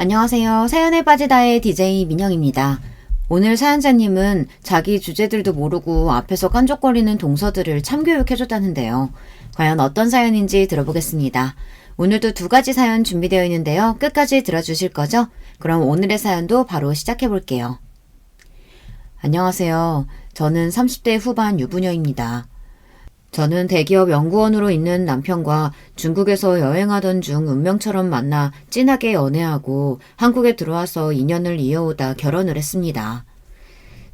안녕하세요. 사연에 빠지다의 DJ 민영입니다. 오늘 사연자님은 자기 주제들도 모르고 앞에서 깐족거리는 동서들을 참교육해줬다는데요. 과연 어떤 사연인지 들어보겠습니다. 오늘도 두 가지 사연 준비되어 있는데요. 끝까지 들어주실 거죠? 그럼 오늘의 사연도 바로 시작해볼게요. 안녕하세요. 저는 30대 후반 유부녀입니다. 저는 대기업 연구원으로 있는 남편과 중국에서 여행하던 중 운명처럼 만나 진하게 연애하고 한국에 들어와서 인연을 이어오다 결혼을 했습니다.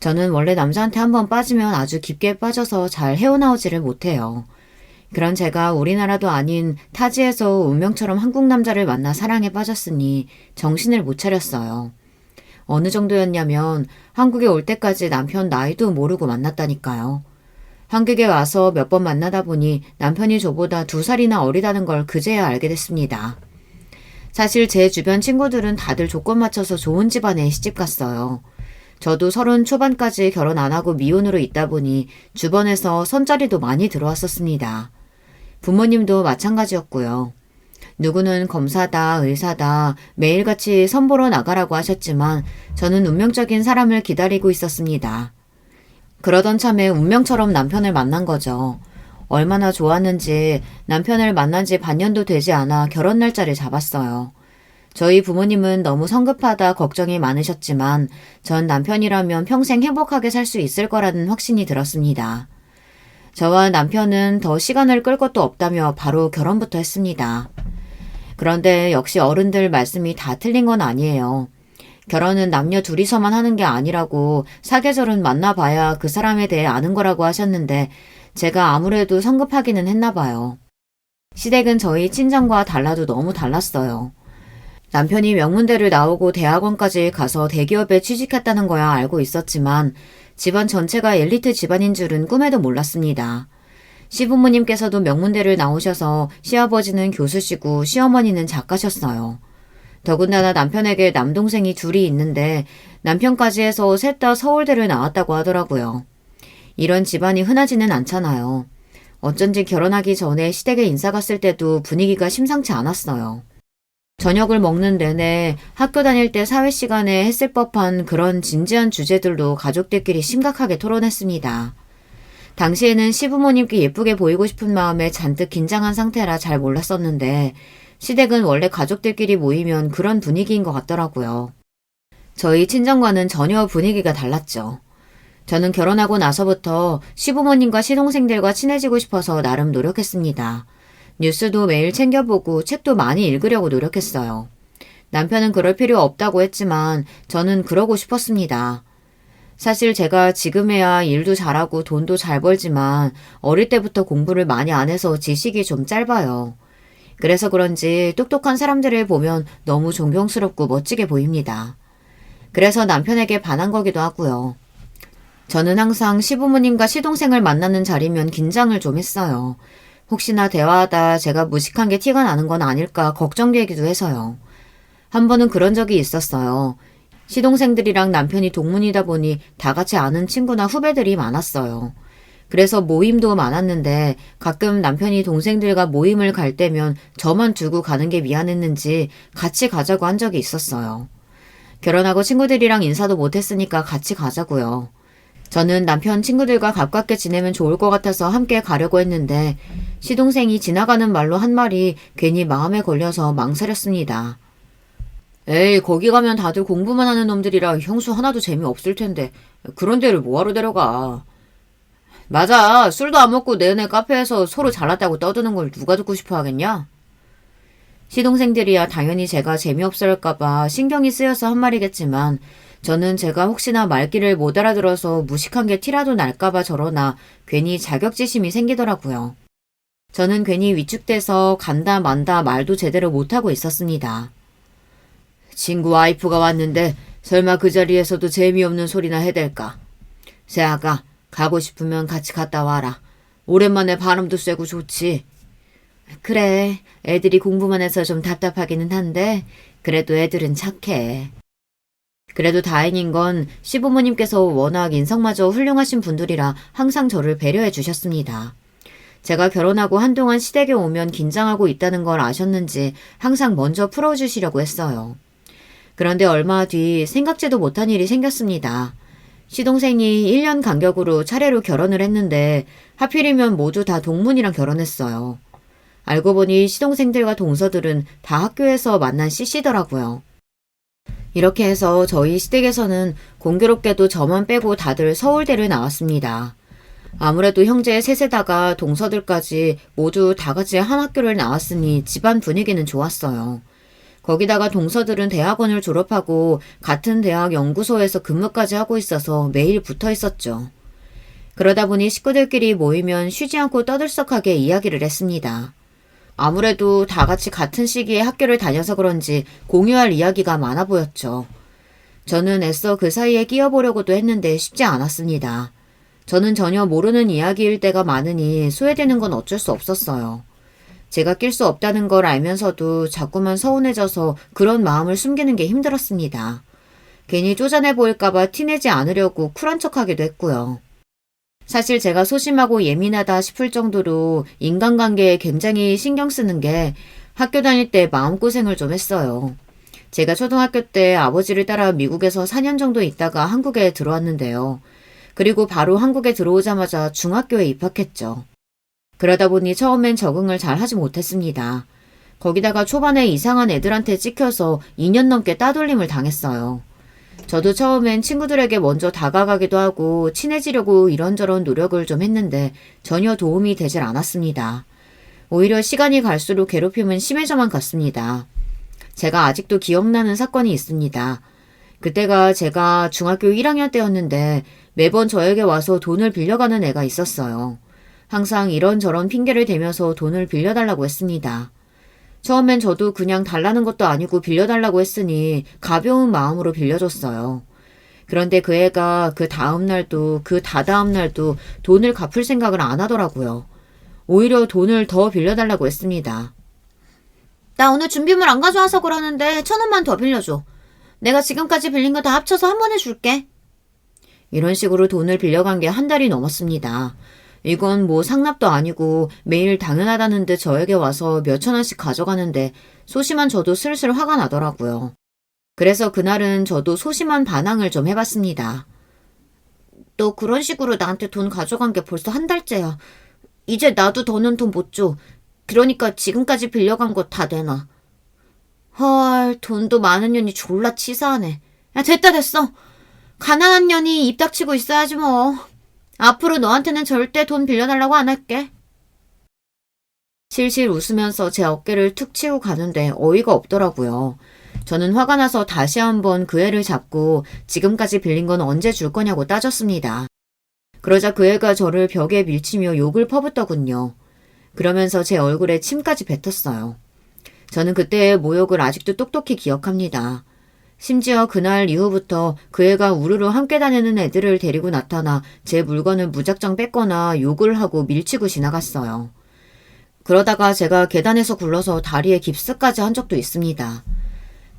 저는 원래 남자한테 한번 빠지면 아주 깊게 빠져서 잘 헤어나오지를 못해요. 그런 제가 우리나라도 아닌 타지에서 운명처럼 한국 남자를 만나 사랑에 빠졌으니 정신을 못 차렸어요. 어느 정도였냐면 한국에 올 때까지 남편 나이도 모르고 만났다니까요. 한국에 와서 몇 번 만나다 보니 남편이 저보다 2살이나 어리다는 걸 그제야 알게 됐습니다. 사실 제 주변 친구들은 다들 조건 맞춰서 좋은 집안에 시집 갔어요. 저도 30 초반까지 결혼 안 하고 미혼으로 있다 보니 주변에서 선자리도 많이 들어왔었습니다. 부모님도 마찬가지였고요. 누구는 검사다, 의사다, 매일같이 선보러 나가라고 하셨지만 저는 운명적인 사람을 기다리고 있었습니다. 그러던 참에 운명처럼 남편을 만난 거죠. 얼마나 좋았는지 남편을 만난 지 반년도 되지 않아 결혼 날짜를 잡았어요. 저희 부모님은 너무 성급하다 걱정이 많으셨지만 전 남편이라면 평생 행복하게 살 수 있을 거라는 확신이 들었습니다. 저와 남편은 더 시간을 끌 것도 없다며 바로 결혼부터 했습니다. 그런데 역시 어른들 말씀이 다 틀린 건 아니에요. 결혼은 남녀 둘이서만 하는 게 아니라고 사계절은 만나봐야 그 사람에 대해 아는 거라고 하셨는데 제가 아무래도 성급하기는 했나 봐요. 시댁은 저희 친정과 달라도 너무 달랐어요. 남편이 명문대를 나오고 대학원까지 가서 대기업에 취직했다는 거야 알고 있었지만 집안 전체가 엘리트 집안인 줄은 꿈에도 몰랐습니다. 시부모님께서도 명문대를 나오셔서 시아버지는 교수시고 시어머니는 작가셨어요. 더군다나 남편에게 남동생이 둘이 있는데 남편까지 해서 셋 다 서울대를 나왔다고 하더라고요. 이런 집안이 흔하지는 않잖아요. 어쩐지 결혼하기 전에 시댁에 인사 갔을 때도 분위기가 심상치 않았어요. 저녁을 먹는 내내 학교 다닐 때 사회 시간에 했을 법한 그런 진지한 주제들도 가족들끼리 심각하게 토론했습니다. 당시에는 시부모님께 예쁘게 보이고 싶은 마음에 잔뜩 긴장한 상태라 잘 몰랐었는데 시댁은 원래 가족들끼리 모이면 그런 분위기인 것 같더라고요. 저희 친정과는 전혀 분위기가 달랐죠. 저는 결혼하고 나서부터 시부모님과 시동생들과 친해지고 싶어서 나름 노력했습니다. 뉴스도 매일 챙겨보고 책도 많이 읽으려고 노력했어요. 남편은 그럴 필요 없다고 했지만 저는 그러고 싶었습니다. 사실 제가 지금에야 일도 잘하고 돈도 잘 벌지만 어릴 때부터 공부를 많이 안 해서 지식이 좀 짧아요. 그래서 그런지 똑똑한 사람들을 보면 너무 존경스럽고 멋지게 보입니다. 그래서 남편에게 반한 거기도 하고요. 저는 항상 시부모님과 시동생을 만나는 자리면 긴장을 좀 했어요. 혹시나 대화하다 제가 무식한 게 티가 나는 건 아닐까 걱정되기도 해서요. 한 번은 그런 적이 있었어요. 시동생들이랑 남편이 동문이다 보니 다 같이 아는 친구나 후배들이 많았어요. 그래서 모임도 많았는데 가끔 남편이 동생들과 모임을 갈 때면 저만 두고 가는 게 미안했는지 같이 가자고 한 적이 있었어요. 결혼하고 친구들이랑 인사도 못했으니까 같이 가자고요. 저는 남편 친구들과 가깝게 지내면 좋을 것 같아서 함께 가려고 했는데 시동생이 지나가는 말로 한 말이 괜히 마음에 걸려서 망설였습니다. 에이, 거기 가면 다들 공부만 하는 놈들이라 형수 하나도 재미없을 텐데 그런 데를 뭐하러 데려가. 맞아. 술도 안 먹고 내내 카페에서 서로 잘났다고 떠드는 걸 누가 듣고 싶어 하겠냐? 시동생들이야 당연히 제가 재미없어 할까봐 신경이 쓰여서 한 말이겠지만 저는 제가 혹시나 말귀를 못 알아들어서 무식한 게 티라도 날까봐 저러나 괜히 자격지심이 생기더라고요. 저는 괜히 위축돼서 간다 만다 말도 제대로 못하고 있었습니다. 친구 와이프가 왔는데 설마 그 자리에서도 재미없는 소리나 해댈까? 세아가 가고 싶으면 같이 갔다 와라. 오랜만에 바람도 쐬고 좋지. 그래, 애들이 공부만 해서 좀 답답하기는 한데 그래도 애들은 착해. 그래도 다행인 건 시부모님께서 워낙 인성마저 훌륭하신 분들이라 항상 저를 배려해 주셨습니다. 제가 결혼하고 한동안 시댁에 오면 긴장하고 있다는 걸 아셨는지 항상 먼저 풀어주시려고 했어요. 그런데 얼마 뒤 생각지도 못한 일이 생겼습니다. 시동생이 1년 간격으로 차례로 결혼을 했는데 하필이면 모두 다 동문이랑 결혼했어요. 알고 보니 시동생들과 동서들은 다 학교에서 만난 CC더라고요. 이렇게 해서 저희 시댁에서는 공교롭게도 저만 빼고 다들 서울대를 나왔습니다. 아무래도 형제 셋에다가 동서들까지 모두 다 같이 한 학교를 나왔으니 집안 분위기는 좋았어요. 거기다가 동서들은 대학원을 졸업하고 같은 대학 연구소에서 근무까지 하고 있어서 매일 붙어 있었죠. 그러다 보니 식구들끼리 모이면 쉬지 않고 떠들썩하게 이야기를 했습니다. 아무래도 다 같이 같은 시기에 학교를 다녀서 그런지 공유할 이야기가 많아 보였죠. 저는 애써 그 사이에 끼어보려고도 했는데 쉽지 않았습니다. 저는 전혀 모르는 이야기일 때가 많으니 소외되는 건 어쩔 수 없었어요. 제가 낄 수 없다는 걸 알면서도 자꾸만 서운해져서 그런 마음을 숨기는 게 힘들었습니다. 괜히 쪼잔해 보일까봐 티내지 않으려고 쿨한 척하기도 했고요. 사실 제가 소심하고 예민하다 싶을 정도로 인간관계에 굉장히 신경 쓰는 게 학교 다닐 때 마음고생을 좀 했어요. 제가 초등학교 때 아버지를 따라 미국에서 4년 정도 있다가 한국에 들어왔는데요. 그리고 바로 한국에 들어오자마자 중학교에 입학했죠. 그러다 보니 처음엔 적응을 잘 하지 못했습니다. 거기다가 초반에 이상한 애들한테 찍혀서 2년 넘게 따돌림을 당했어요. 저도 처음엔 친구들에게 먼저 다가가기도 하고 친해지려고 이런저런 노력을 좀 했는데 전혀 도움이 되질 않았습니다. 오히려 시간이 갈수록 괴롭힘은 심해져만 갔습니다. 제가 아직도 기억나는 사건이 있습니다. 그때가 제가 중학교 1학년 때였는데 매번 저에게 와서 돈을 빌려가는 애가 있었어요. 항상 이런저런 핑계를 대면서 돈을 빌려달라고 했습니다. 처음엔 저도 그냥 달라는 것도 아니고 빌려달라고 했으니 가벼운 마음으로 빌려줬어요. 그런데 그 애가 그 다음날도 그 다다음날도 돈을 갚을 생각을 안 하더라고요. 오히려 돈을 더 빌려달라고 했습니다. 나 오늘 준비물 안 가져와서 그러는데 1,000원만 더 빌려줘. 내가 지금까지 빌린 거 다 합쳐서 한 번에 줄게. 이런 식으로 돈을 빌려간 게 한 달이 넘었습니다. 이건 뭐 상납도 아니고 매일 당연하다는 듯 저에게 와서 몇천 원씩 가져가는데 소심한 저도 슬슬 화가 나더라고요. 그래서 그날은 저도 소심한 반항을 좀 해봤습니다. 너 그런 식으로 나한테 돈 가져간 게 벌써 한 달째야. 이제 나도 더는 돈 못 줘. 그러니까 지금까지 빌려간 거 다 내놔. 헐, 돈도 많은 년이 졸라 치사하네. 야, 됐어. 가난한 년이 입 닥치고 있어야지 뭐. 앞으로 너한테는 절대 돈 빌려달라고 안 할게. 실실 웃으면서 제 어깨를 툭 치고 가는데 어이가 없더라고요. 저는 화가 나서 다시 한번 그 애를 잡고 지금까지 빌린 건 언제 줄 거냐고 따졌습니다. 그러자 그 애가 저를 벽에 밀치며 욕을 퍼붓더군요. 그러면서 제 얼굴에 침까지 뱉었어요. 저는 그때의 모욕을 아직도 똑똑히 기억합니다. 심지어 그날 이후부터 그 애가 우르르 함께 다니는 애들을 데리고 나타나 제 물건을 무작정 뺏거나 욕을 하고 밀치고 지나갔어요. 그러다가 제가 계단에서 굴러서 다리에 깁스까지 한 적도 있습니다.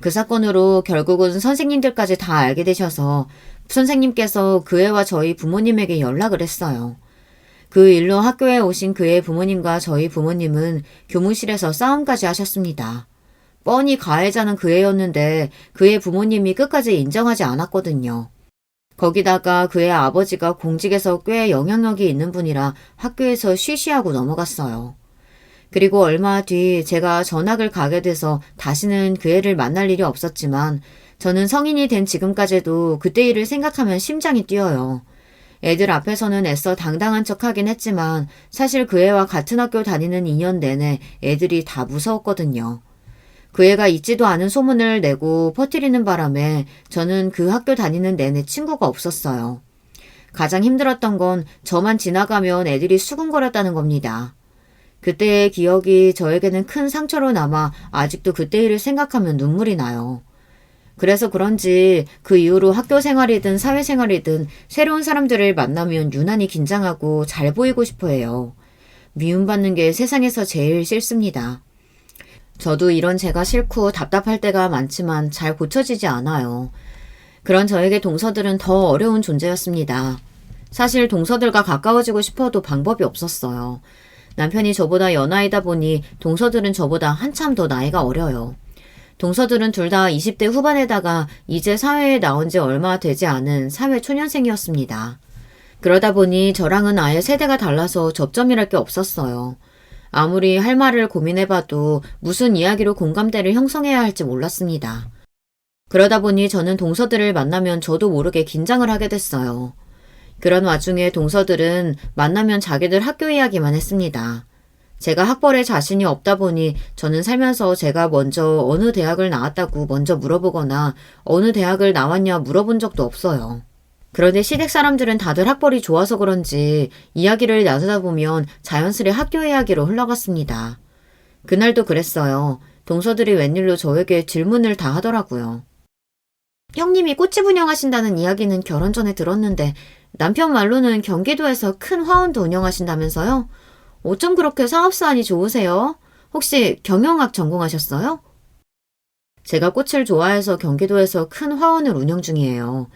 그 사건으로 결국은 선생님들까지 다 알게 되셔서 선생님께서 그 애와 저희 부모님에게 연락을 했어요. 그 일로 학교에 오신 그의 부모님과 저희 부모님은 교무실에서 싸움까지 하셨습니다. 뻔히 가해자는 그 애였는데 그의 부모님이 끝까지 인정하지 않았거든요. 거기다가 그의 아버지가 공직에서 꽤 영향력이 있는 분이라 학교에서 쉬쉬하고 넘어갔어요. 그리고 얼마 뒤 제가 전학을 가게 돼서 다시는 그 애를 만날 일이 없었지만 저는 성인이 된 지금까지도 그때 일을 생각하면 심장이 뛰어요. 애들 앞에서는 애써 당당한 척 하긴 했지만 사실 그 애와 같은 학교 다니는 2년 내내 애들이 다 무서웠거든요. 그 애가 있지도 않은 소문을 내고 퍼뜨리는 바람에 저는 그 학교 다니는 내내 친구가 없었어요. 가장 힘들었던 건 저만 지나가면 애들이 수군거렸다는 겁니다. 그때의 기억이 저에게는 큰 상처로 남아 아직도 그때 일을 생각하면 눈물이 나요. 그래서 그런지 그 이후로 학교 생활이든 사회생활이든 새로운 사람들을 만나면 유난히 긴장하고 잘 보이고 싶어 해요. 미움받는 게 세상에서 제일 싫습니다. 저도 이런 제가 싫고 답답할 때가 많지만 잘 고쳐지지 않아요. 그런 저에게 동서들은 더 어려운 존재였습니다. 사실 동서들과 가까워지고 싶어도 방법이 없었어요. 남편이 저보다 연하이다 보니 동서들은 저보다 한참 더 나이가 어려요. 동서들은 둘 다 20대 후반에다가 이제 사회에 나온 지 얼마 되지 않은 사회 초년생이었습니다. 그러다 보니 저랑은 아예 세대가 달라서 접점이랄 게 없었어요. 아무리 할 말을 고민해봐도 무슨 이야기로 공감대를 형성해야 할지 몰랐습니다. 그러다 보니 저는 동서들을 만나면 저도 모르게 긴장을 하게 됐어요. 그런 와중에 동서들은 만나면 자기들 학교 이야기만 했습니다. 제가 학벌에 자신이 없다 보니 저는 살면서 제가 먼저 어느 대학을 나왔다고 먼저 물어보거나 어느 대학을 나왔냐 물어본 적도 없어요. 그런데 시댁 사람들은 다들 학벌이 좋아서 그런지 이야기를 나누다 보면 자연스레 학교 이야기로 흘러갔습니다. 그날도 그랬어요. 동서들이 웬일로 저에게 질문을 다 하더라고요. 형님이 꽃집 운영하신다는 이야기는 결혼 전에 들었는데 남편 말로는 경기도에서 큰 화원도 운영하신다면서요? 어쩜 그렇게 사업사안이 좋으세요? 혹시 경영학 전공하셨어요? 제가 꽃을 좋아해서 경기도에서 큰 화원을 운영 중이에요.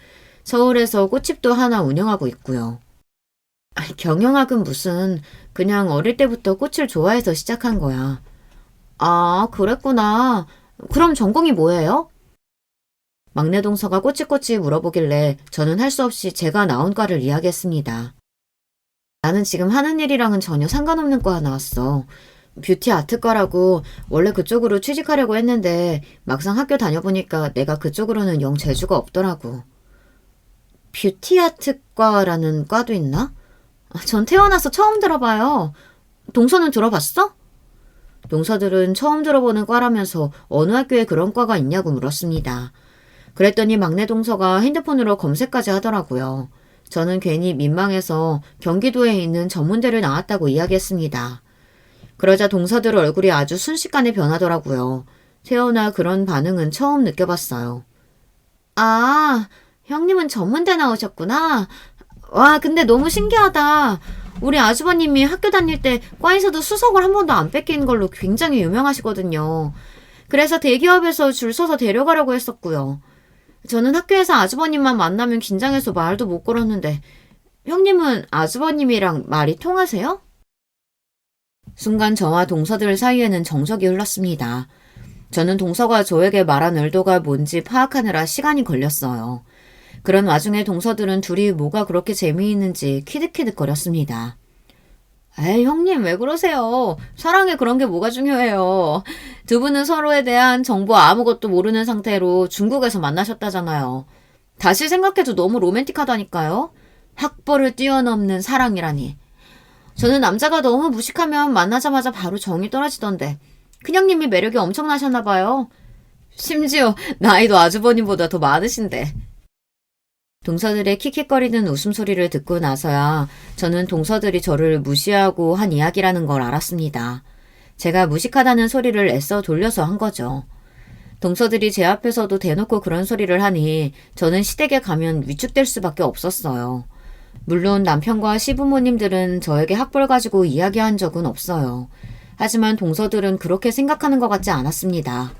서울에서 꽃집도 하나 운영하고 있고요. 경영학은 무슨, 그냥 어릴 때부터 꽃을 좋아해서 시작한 거야. 아, 그랬구나. 그럼 전공이 뭐예요? 막내 동서가 꼬치꼬치 물어보길래 저는 할 수 없이 제가 나온 과를 이야기했습니다. 나는 지금 하는 일이랑은 전혀 상관없는 과 나왔어. 뷰티 아트과라고 원래 그쪽으로 취직하려고 했는데 막상 학교 다녀보니까 내가 그쪽으로는 영 재주가 없더라고. 뷰티 아트과라는 과도 있나? 전 태어나서 처음 들어봐요. 동서는 들어봤어? 동서들은 처음 들어보는 과라면서 어느 학교에 그런 과가 있냐고 물었습니다. 그랬더니 막내 동서가 핸드폰으로 검색까지 하더라고요. 저는 괜히 민망해서 경기도에 있는 전문대를 나왔다고 이야기했습니다. 그러자 동서들 얼굴이 아주 순식간에 변하더라고요. 태어나 그런 반응은 처음 느껴봤어요. 아, 형님은 전문대 나오셨구나. 와, 근데 너무 신기하다. 우리 아주버님이 학교 다닐 때 과에서도 수석을 한 번도 안 뺏긴 걸로 굉장히 유명하시거든요. 그래서 대기업에서 줄 서서 데려가려고 했었고요. 저는 학교에서 아주버님만 만나면 긴장해서 말도 못 걸었는데 형님은 아주버님이랑 말이 통하세요? 순간 저와 동서들 사이에는 정적이 흘렀습니다. 저는 동서가 저에게 말한 의도가 뭔지 파악하느라 시간이 걸렸어요. 그런 와중에 동서들은 둘이 뭐가 그렇게 재미있는지 키득키득거렸습니다. 에이, 형님 왜 그러세요? 사랑에 그런 게 뭐가 중요해요. 두 분은 서로에 대한 정보 아무것도 모르는 상태로 중국에서 만나셨다잖아요. 다시 생각해도 너무 로맨틱하다니까요. 학벌을 뛰어넘는 사랑이라니. 저는 남자가 너무 무식하면 만나자마자 바로 정이 떨어지던데 큰형님이 매력이 엄청나셨나 봐요. 심지어 나이도 아주버님보다 더 많으신데. 동서들의 킥킥거리는 웃음소리를 듣고 나서야 저는 동서들이 저를 무시하고 한 이야기라는 걸 알았습니다. 제가 무식하다는 소리를 애써 돌려서 한 거죠. 동서들이 제 앞에서도 대놓고 그런 소리를 하니 저는 시댁에 가면 위축될 수밖에 없었어요. 물론 남편과 시부모님들은 저에게 학벌 가지고 이야기한 적은 없어요. 하지만 동서들은 그렇게 생각하는 것 같지 않았습니다.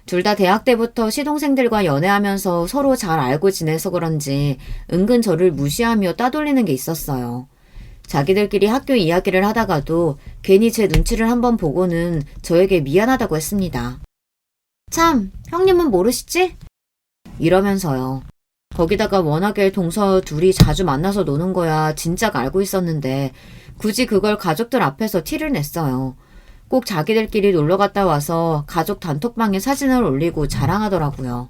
둘 다 대학 때부터 시동생들과 연애하면서 서로 잘 알고 지내서 그런지 은근 저를 무시하며 따돌리는 게 있었어요. 자기들끼리 학교 이야기를 하다가도 괜히 제 눈치를 한번 보고는 저에게 미안하다고 했습니다. 참, 형님은 모르시지? 이러면서요. 거기다가 워낙에 동서 둘이 자주 만나서 노는 거야 진작 알고 있었는데 굳이 그걸 가족들 앞에서 티를 냈어요. 꼭 자기들끼리 놀러 갔다 와서 가족 단톡방에 사진을 올리고 자랑하더라고요.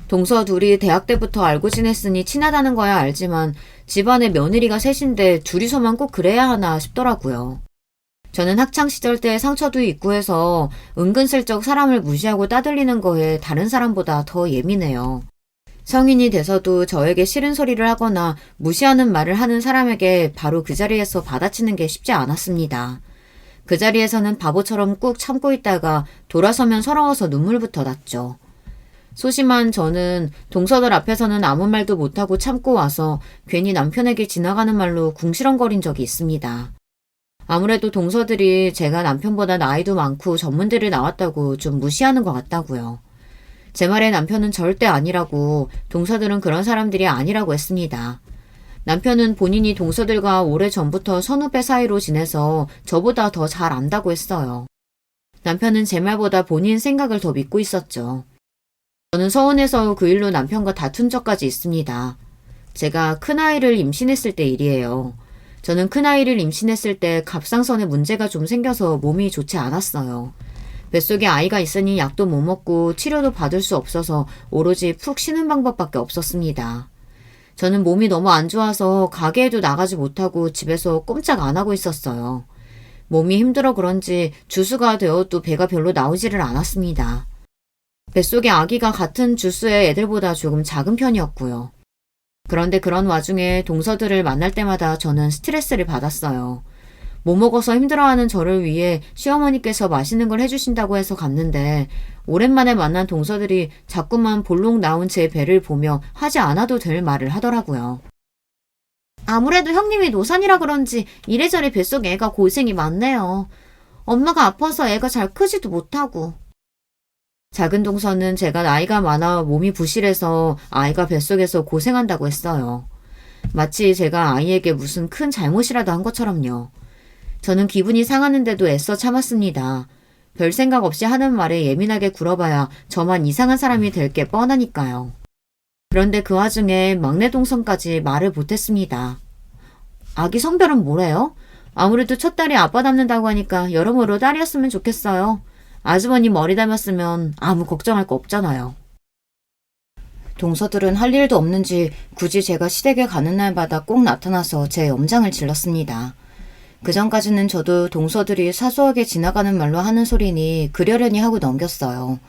동서 둘이 대학 때부터 알고 지냈으니 친하다는 거야 알지만 집안에 며느리가 셋인데 둘이서만 꼭 그래야 하나 싶더라고요. 저는 학창시절 때 상처도 있고 해서 은근슬쩍 사람을 무시하고 따돌리는 거에 다른 사람보다 더 예민해요. 성인이 돼서도 저에게 싫은 소리를 하거나 무시하는 말을 하는 사람에게 바로 그 자리에서 받아치는 게 쉽지 않았습니다. 그 자리에서는 바보처럼 꾹 참고 있다가 돌아서면 서러워서 눈물부터 났죠. 소심한 저는 동서들 앞에서는 아무 말도 못하고 참고 와서 괜히 남편에게 지나가는 말로 궁시렁거린 적이 있습니다. 아무래도 동서들이 제가 남편보다 나이도 많고 전문대를 나왔다고 좀 무시하는 것 같다고요. 제 말에 남편은 절대 아니라고 동서들은 그런 사람들이 아니라고 했습니다. 남편은 본인이 동서들과 오래전부터 선후배 사이로 지내서 저보다 더 잘 안다고 했어요. 남편은 제 말보다 본인 생각을 더 믿고 있었죠. 저는 서운해서 그 일로 남편과 다툰 적까지 있습니다. 제가 큰아이를 임신했을 때 일이에요. 저는 큰아이를 임신했을 때 갑상선에 문제가 좀 생겨서 몸이 좋지 않았어요. 뱃속에 아이가 있으니 약도 못 먹고 치료도 받을 수 없어서 오로지 푹 쉬는 방법밖에 없었습니다. 저는 몸이 너무 안 좋아서 가게에도 나가지 못하고 집에서 꼼짝 안 하고 있었어요. 몸이 힘들어 그런지 주수가 되어도 배가 별로 나오지를 않았습니다. 뱃속에 아기가 같은 주수의 애들보다 조금 작은 편이었고요. 그런데 그런 와중에 동서들을 만날 때마다 저는 스트레스를 받았어요. 못 먹어서 힘들어하는 저를 위해 시어머니께서 맛있는 걸 해주신다고 해서 갔는데 오랜만에 만난 동서들이 자꾸만 볼록 나온 제 배를 보며 하지 않아도 될 말을 하더라고요. 아무래도 형님이 노산이라 그런지 이래저래 뱃속에 애가 고생이 많네요. 엄마가 아파서 애가 잘 크지도 못하고. 작은 동서는 제가 나이가 많아 몸이 부실해서 아이가 뱃속에서 고생한다고 했어요. 마치 제가 아이에게 무슨 큰 잘못이라도 한 것처럼요. 저는 기분이 상하는데도 애써 참았습니다. 별 생각 없이 하는 말에 예민하게 굴어봐야 저만 이상한 사람이 될 게 뻔하니까요. 그런데 그 와중에 막내 동선까지 말을 못했습니다. 아기 성별은 뭐래요? 아무래도 첫 딸이 아빠 닮는다고 하니까 여러모로 딸이었으면 좋겠어요. 아주머니 머리 닮았으면 아무 걱정할 거 없잖아요. 동서들은 할 일도 없는지 굳이 제가 시댁에 가는 날마다 꼭 나타나서 제 염장을 질렀습니다. 그전까지는 저도 동서들이 사소하게 지나가는 말로 하는 소리니 그려려니 하고 넘겼어요.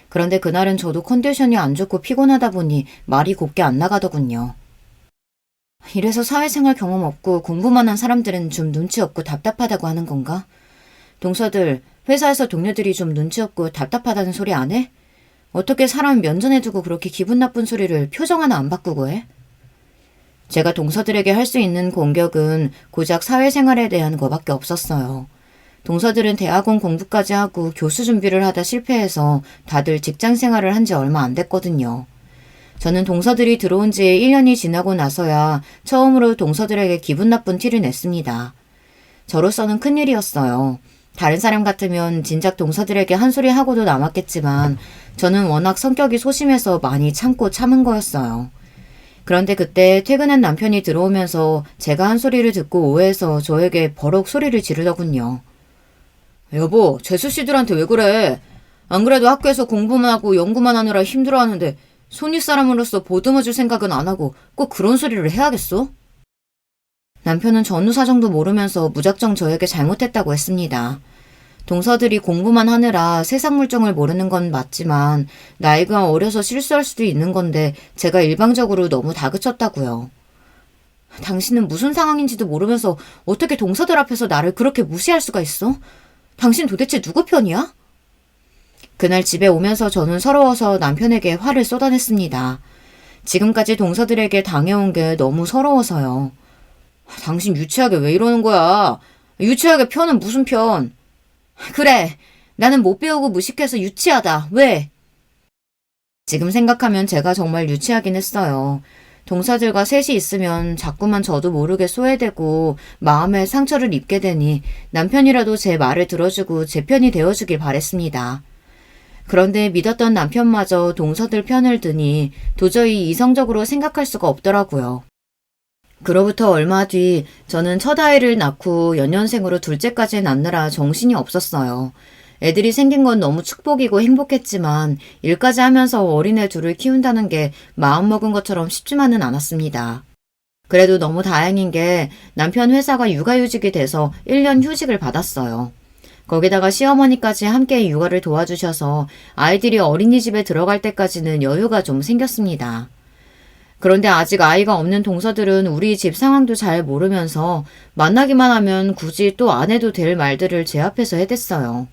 그런데 그날은 저도 컨디션이 안 좋고 피곤하다 보니 말이 곱게 안 나가더군요. 이래서 사회생활 경험 없고 공부만 한 사람들은 좀 눈치 없고 답답하다고 하는 건가? 동서들, 회사에서 동료들이 좀 눈치 없고 답답하다는 소리 안 해? 어떻게 사람 면전에 두고 그렇게 기분 나쁜 소리를 표정 하나 안 바꾸고 해? 제가 동서들에게 할 수 있는 공격은 고작 사회생활에 대한 거밖에 없었어요. 동서들은 대학원 공부까지 하고 교수 준비를 하다 실패해서 다들 직장 생활을 한 지 얼마 안 됐거든요. 저는 동서들이 들어온 지 1년이 지나고 나서야 처음으로 동서들에게 기분 나쁜 티를 냈습니다. 저로서는 큰일이었어요. 다른 사람 같으면 진작 동서들에게 한 소리 하고도 남았겠지만 저는 워낙 성격이 소심해서 많이 참고 참은 거였어요. 그런데 그때 퇴근한 남편이 들어오면서 제가 한 소리를 듣고 오해해서 저에게 버럭 소리를 지르더군요. 여보, 재수씨들한테 왜 그래? 안 그래도 학교에서 공부만 하고 연구만 하느라 힘들어하는데 손윗 사람으로서 보듬어줄 생각은 안 하고 꼭 그런 소리를 해야겠어? 남편은 전후 사정도 모르면서 무작정 저에게 잘못했다고 했습니다. 동서들이 공부만 하느라 세상 물정을 모르는 건 맞지만 나이가 어려서 실수할 수도 있는 건데 제가 일방적으로 너무 다그쳤다고요. 당신은 무슨 상황인지도 모르면서 어떻게 동서들 앞에서 나를 그렇게 무시할 수가 있어? 당신 도대체 누구 편이야? 그날 집에 오면서 저는 서러워서 남편에게 화를 쏟아냈습니다. 지금까지 동서들에게 당해온 게 너무 서러워서요. 당신 유치하게 왜 이러는 거야? 유치하게 편은 무슨 편? 그래, 나는 못 배우고 무식해서 유치하다. 왜? 지금 생각하면 제가 정말 유치하긴 했어요. 동서들과 셋이 있으면 자꾸만 저도 모르게 소외되고 마음에 상처를 입게 되니 남편이라도 제 말을 들어주고 제 편이 되어주길 바랬습니다. 그런데 믿었던 남편마저 동서들 편을 드니 도저히 이성적으로 생각할 수가 없더라고요. 그로부터 얼마 뒤 저는 첫 아이를 낳고 연년생으로 둘째까지 낳느라 정신이 없었어요. 애들이 생긴 건 너무 축복이고 행복했지만 일까지 하면서 어린애 둘을 키운다는 게 마음먹은 것처럼 쉽지만은 않았습니다. 그래도 너무 다행인 게 남편 회사가 육아휴직이 돼서 1년 휴직을 받았어요. 거기다가 시어머니까지 함께 육아를 도와주셔서 아이들이 어린이집에 들어갈 때까지는 여유가 좀 생겼습니다. 그런데 아직 아이가 없는 동서들은 우리 집 상황도 잘 모르면서 만나기만 하면 굳이 또 안 해도 될 말들을 제 앞에서 해댔어요.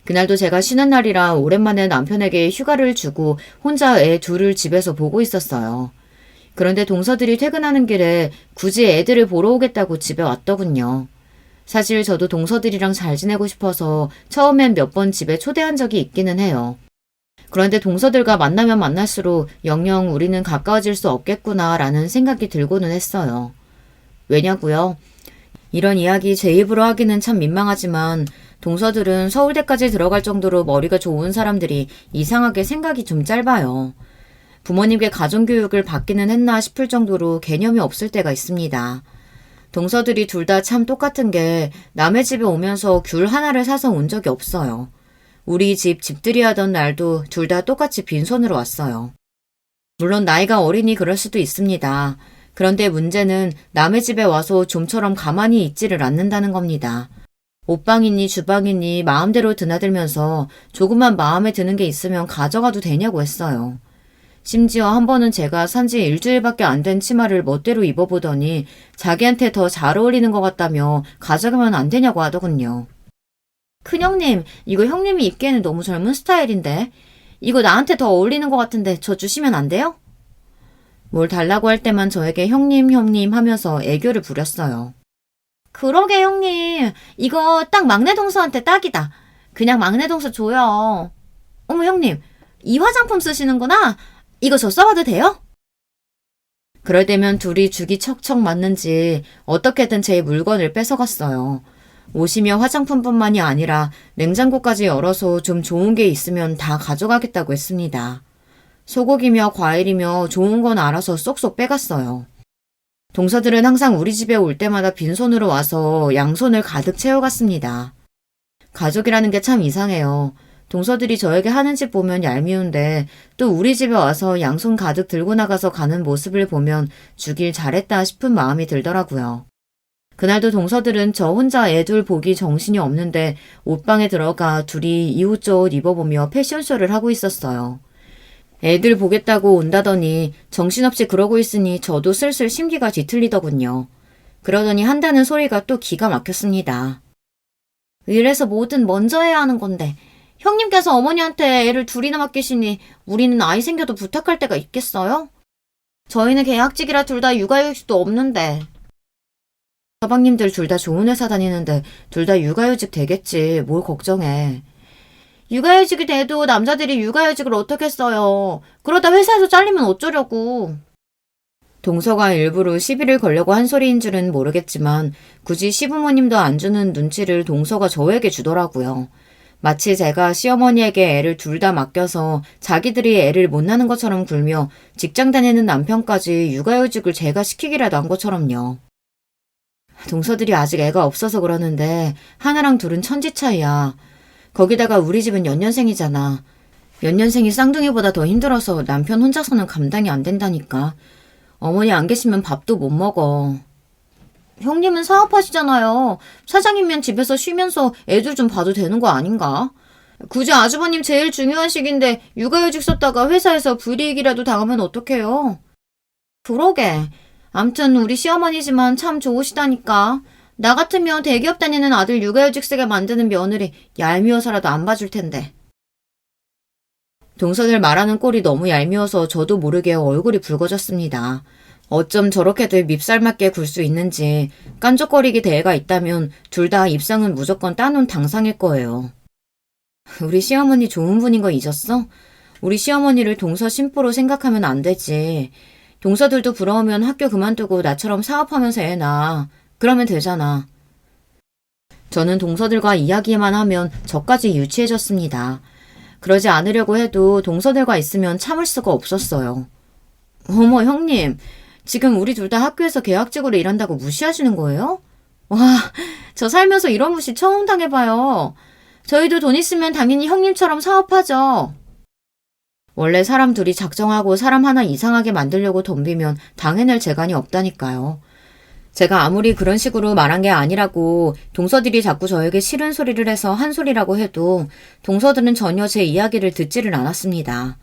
그날도 제가 쉬는 날이라 오랜만에 남편에게 휴가를 주고 혼자 애 둘을 집에서 보고 있었어요. 그런데 동서들이 퇴근하는 길에 굳이 애들을 보러 오겠다고 집에 왔더군요. 사실 저도 동서들이랑 잘 지내고 싶어서 처음엔 몇 번 집에 초대한 적이 있기는 해요. 그런데 동서들과 만나면 만날수록 영영 우리는 가까워질 수 없겠구나라는 생각이 들고는 했어요. 왜냐고요? 이런 이야기 제 입으로 하기는 참 민망하지만 동서들은 서울대까지 들어갈 정도로 머리가 좋은 사람들이 이상하게 생각이 좀 짧아요. 부모님께 가정교육을 받기는 했나 싶을 정도로 개념이 없을 때가 있습니다. 동서들이 둘 다 참 똑같은 게 남의 집에 오면서 귤 하나를 사서 온 적이 없어요. 우리 집 집들이 하던 날도 둘 다 똑같이 빈손으로 왔어요. 물론 나이가 어리니 그럴 수도 있습니다. 그런데 문제는 남의 집에 와서 좀처럼 가만히 있지를 않는다는 겁니다. 옷방이니 주방이니 마음대로 드나들면서 조금만 마음에 드는 게 있으면 가져가도 되냐고 했어요. 심지어 한 번은 제가 산지 일주일밖에 안 된 치마를 멋대로 입어보더니 자기한테 더 잘 어울리는 것 같다며 가져가면 안 되냐고 하더군요. 큰형님, 이거 형님이 입기에는 너무 젊은 스타일인데 이거 나한테 더 어울리는 것 같은데 저 주시면 안 돼요? 뭘 달라고 할 때만 저에게 형님 하면서 애교를 부렸어요. 그러게 형님, 이거 딱 막내 동서한테 딱이다. 그냥 막내 동서 줘요. 어머 형님, 이 화장품 쓰시는구나. 이거 저 써봐도 돼요? 그럴 때면 둘이 죽이 척척 맞는지 어떻게든 제 물건을 뺏어갔어요. 옷이며 화장품뿐만이 아니라 냉장고까지 열어서 좀 좋은 게 있으면 다 가져가겠다고 했습니다. 소고기며 과일이며 좋은 건 알아서 쏙쏙 빼갔어요. 동서들은 항상 우리 집에 올 때마다 빈손으로 와서 양손을 가득 채워갔습니다. 가족이라는 게 참 이상해요. 동서들이 저에게 하는 짓 보면 얄미운데 또 우리 집에 와서 양손 가득 들고 나가서 가는 모습을 보면 주길 잘했다 싶은 마음이 들더라고요. 그날도 동서들은 저 혼자 애둘 보기 정신이 없는데 옷방에 들어가 둘이 이웃저웃 입어보며 패션쇼를 하고 있었어요. 애들 보겠다고 온다더니 정신없이 그러고 있으니 저도 슬슬 심기가 뒤틀리더군요. 그러더니 한다는 소리가 또 기가 막혔습니다. 이래서 뭐든 먼저 해야 하는 건데 형님께서 어머니한테 애를 둘이나 맡기시니 우리는 아이 생겨도 부탁할 때가 있겠어요? 저희는 계약직이라 둘 다 육아휴직도 없는데. 서방님들 둘 다 좋은 회사 다니는데 둘 다 육아휴직 되겠지. 뭘 걱정해. 육아휴직이 돼도 남자들이 육아휴직을 어떻게 써요. 그러다 회사에서 잘리면 어쩌려고. 동서가 일부러 시비를 걸려고 한 소리인 줄은 모르겠지만 굳이 시부모님도 안 주는 눈치를 동서가 저에게 주더라고요. 마치 제가 시어머니에게 애를 둘 다 맡겨서 자기들이 애를 못 낳는 것처럼 굴며 직장 다니는 남편까지 육아휴직을 제가 시키기라도 한 것처럼요. 동서들이 아직 애가 없어서 그러는데 하나랑 둘은 천지 차이야. 거기다가 우리 집은 연년생이잖아. 연년생이 쌍둥이보다 더 힘들어서 남편 혼자서는 감당이 안 된다니까. 어머니 안 계시면 밥도 못 먹어. 형님은 사업하시잖아요. 사장이면 집에서 쉬면서 애들 좀 봐도 되는 거 아닌가? 굳이 아주버님 제일 중요한 시기인데 육아휴직 썼다가 회사에서 불이익이라도 당하면 어떡해요? 그러게. 암튼 우리 시어머니지만 참 좋으시다니까. 나 같으면 대기업 다니는 아들 육아휴직 쓰게 만드는 며느리 얄미워서라도 안 봐줄 텐데. 동서들 말하는 꼴이 너무 얄미워서 저도 모르게 얼굴이 붉어졌습니다. 어쩜 저렇게들 밉살맞게 굴 수 있는지 깐족거리기 대회가 있다면 둘 다 입상은 무조건 따놓은 당상일 거예요. 우리 시어머니 좋은 분인 거 잊었어? 우리 시어머니를 동서 심보로 생각하면 안 되지. 동서들도 부러우면 학교 그만두고 나처럼 사업하면서 애 낳아. 그러면 되잖아. 저는 동서들과 이야기만 하면 저까지 유치해졌습니다. 그러지 않으려고 해도 동서들과 있으면 참을 수가 없었어요. 어머 형님, 지금 우리 둘 다 학교에서 계약직으로 일한다고 무시하시는 거예요? 와, 저 살면서 이런 무시 처음 당해봐요. 저희도 돈 있으면 당연히 형님처럼 사업하죠. 원래 사람 둘이 작정하고 사람 하나 이상하게 만들려고 덤비면 당해낼 재간이 없다니까요. 제가 아무리 그런 식으로 말한 게 아니라고 동서들이 자꾸 저에게 싫은 소리를 해서 한 소리라고 해도 동서들은 전혀 제 이야기를 듣지를 않았습니다.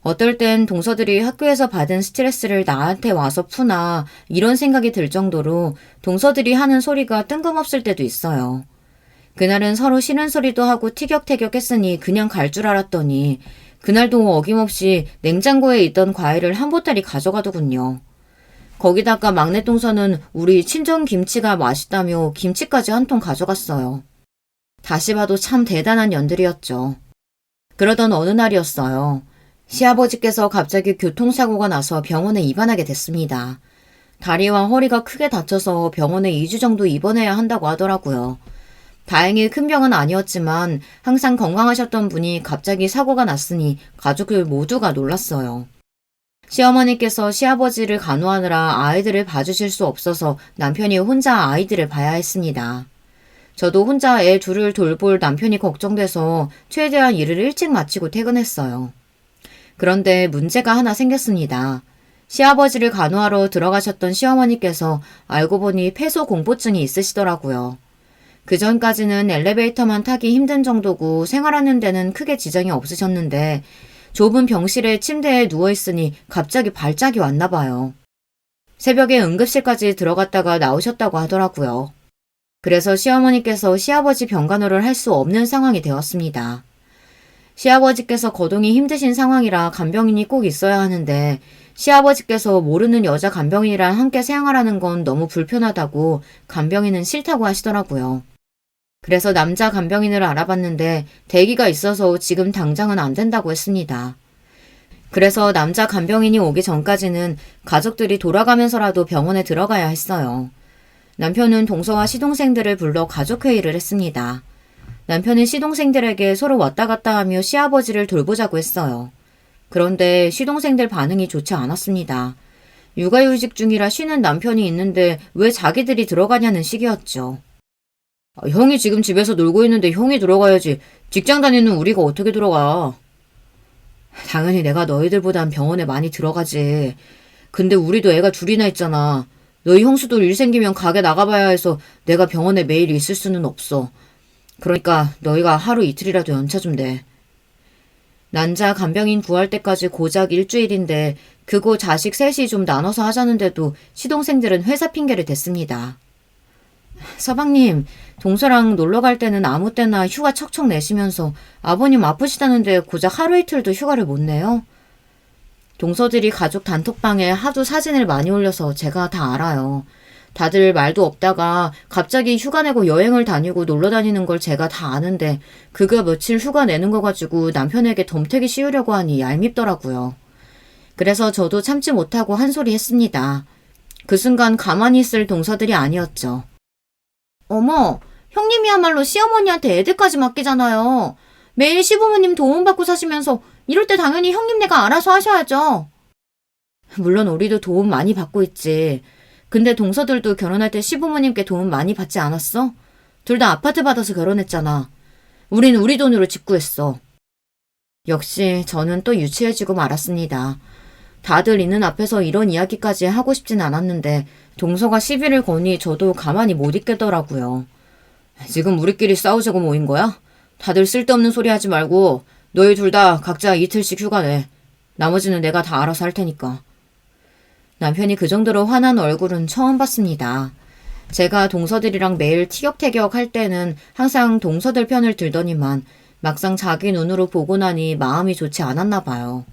어떨 땐 동서들이 학교에서 받은 스트레스를 나한테 와서 푸나 이런 생각이 들 정도로 동서들이 하는 소리가 뜬금없을 때도 있어요. 그날은 서로 싫은 소리도 하고 티격태격 했으니 그냥 갈 줄 알았더니 그날도 어김없이 냉장고에 있던 과일을 한 보따리 가져가더군요. 거기다가 막내 동서는 우리 친정 김치가 맛있다며 김치까지 한 통 가져갔어요. 다시 봐도 참 대단한 년들이었죠. 그러던 어느 날이었어요. 시아버지께서 갑자기 교통사고가 나서 병원에 입원하게 됐습니다. 다리와 허리가 크게 다쳐서 병원에 2주 정도 입원해야 한다고 하더라고요. 다행히 큰 병은 아니었지만 항상 건강하셨던 분이 갑자기 사고가 났으니 가족들 모두가 놀랐어요. 시어머니께서 시아버지를 간호하느라 아이들을 봐주실 수 없어서 남편이 혼자 아이들을 봐야 했습니다. 저도 혼자 애 둘을 돌볼 남편이 걱정돼서 최대한 일을 일찍 마치고 퇴근했어요. 그런데 문제가 하나 생겼습니다. 시아버지를 간호하러 들어가셨던 시어머니께서 알고 보니 폐소공포증이 있으시더라고요. 그 전까지는 엘리베이터만 타기 힘든 정도고 생활하는 데는 크게 지장이 없으셨는데 좁은 병실에 침대에 누워있으니 갑자기 발작이 왔나 봐요. 새벽에 응급실까지 들어갔다가 나오셨다고 하더라고요. 그래서 시어머니께서 시아버지 병간호를 할 수 없는 상황이 되었습니다. 시아버지께서 거동이 힘드신 상황이라 간병인이 꼭 있어야 하는데 시아버지께서 모르는 여자 간병인이랑 함께 생활하는 건 너무 불편하다고 간병인은 싫다고 하시더라고요. 그래서 남자 간병인을 알아봤는데 대기가 있어서 지금 당장은 안 된다고 했습니다. 그래서 남자 간병인이 오기 전까지는 가족들이 돌아가면서라도 병원에 들어가야 했어요. 남편은 동서와 시동생들을 불러 가족회의를 했습니다. 남편은 시동생들에게 서로 왔다 갔다 하며 시아버지를 돌보자고 했어요. 그런데 시동생들 반응이 좋지 않았습니다. 육아휴직 중이라 쉬는 남편이 있는데 왜 자기들이 들어가냐는 식이었죠. 형이 지금 집에서 놀고 있는데 형이 들어가야지. 직장 다니는 우리가 어떻게 들어가? 당연히 내가 너희들보단 병원에 많이 들어가지. 근데 우리도 애가 둘이나 있잖아. 너희 형수도 일 생기면 가게 나가봐야 해서 내가 병원에 매일 있을 수는 없어. 그러니까 너희가 하루 이틀이라도 연차 좀 내. 난자 간병인 구할 때까지 고작 일주일인데 그거 자식 셋이 좀 나눠서 하자는데도 시동생들은 회사 핑계를 댔습니다. 서방님, 동서랑 놀러 갈 때는 아무 때나 휴가 척척 내시면서 아버님 아프시다는데 고작 하루 이틀도 휴가를 못 내요? 동서들이 가족 단톡방에 하도 사진을 많이 올려서 제가 다 알아요. 다들 말도 없다가 갑자기 휴가 내고 여행을 다니고 놀러 다니는 걸 제가 다 아는데 그거 며칠 휴가 내는 거 가지고 남편에게 덤태기 씌우려고 하니 얄밉더라고요. 그래서 저도 참지 못하고 한 소리 했습니다. 그 순간 가만히 있을 동서들이 아니었죠. 어머, 형님이야말로 시어머니한테 애들까지 맡기잖아요. 매일 시부모님 도움받고 사시면서 이럴 때 당연히 형님네가 알아서 하셔야죠. 물론 우리도 도움 많이 받고 있지. 근데 동서들도 결혼할 때 시부모님께 도움 많이 받지 않았어? 둘 다 아파트 받아서 결혼했잖아. 우린 우리 돈으로 집 구했어. 역시 저는 또 유치해지고 말았습니다. 다들 있는 앞에서 이런 이야기까지 하고 싶진 않았는데 동서가 시비를 거니 저도 가만히 못 있겠더라고요. 지금 우리끼리 싸우자고 모인 거야? 다들 쓸데없는 소리 하지 말고 너희 둘 다 각자 이틀씩 휴가 내. 나머지는 내가 다 알아서 할 테니까. 남편이 그 정도로 화난 얼굴은 처음 봤습니다. 제가 동서들이랑 매일 티격태격 할 때는 항상 동서들 편을 들더니만 막상 자기 눈으로 보고 나니 마음이 좋지 않았나 봐요.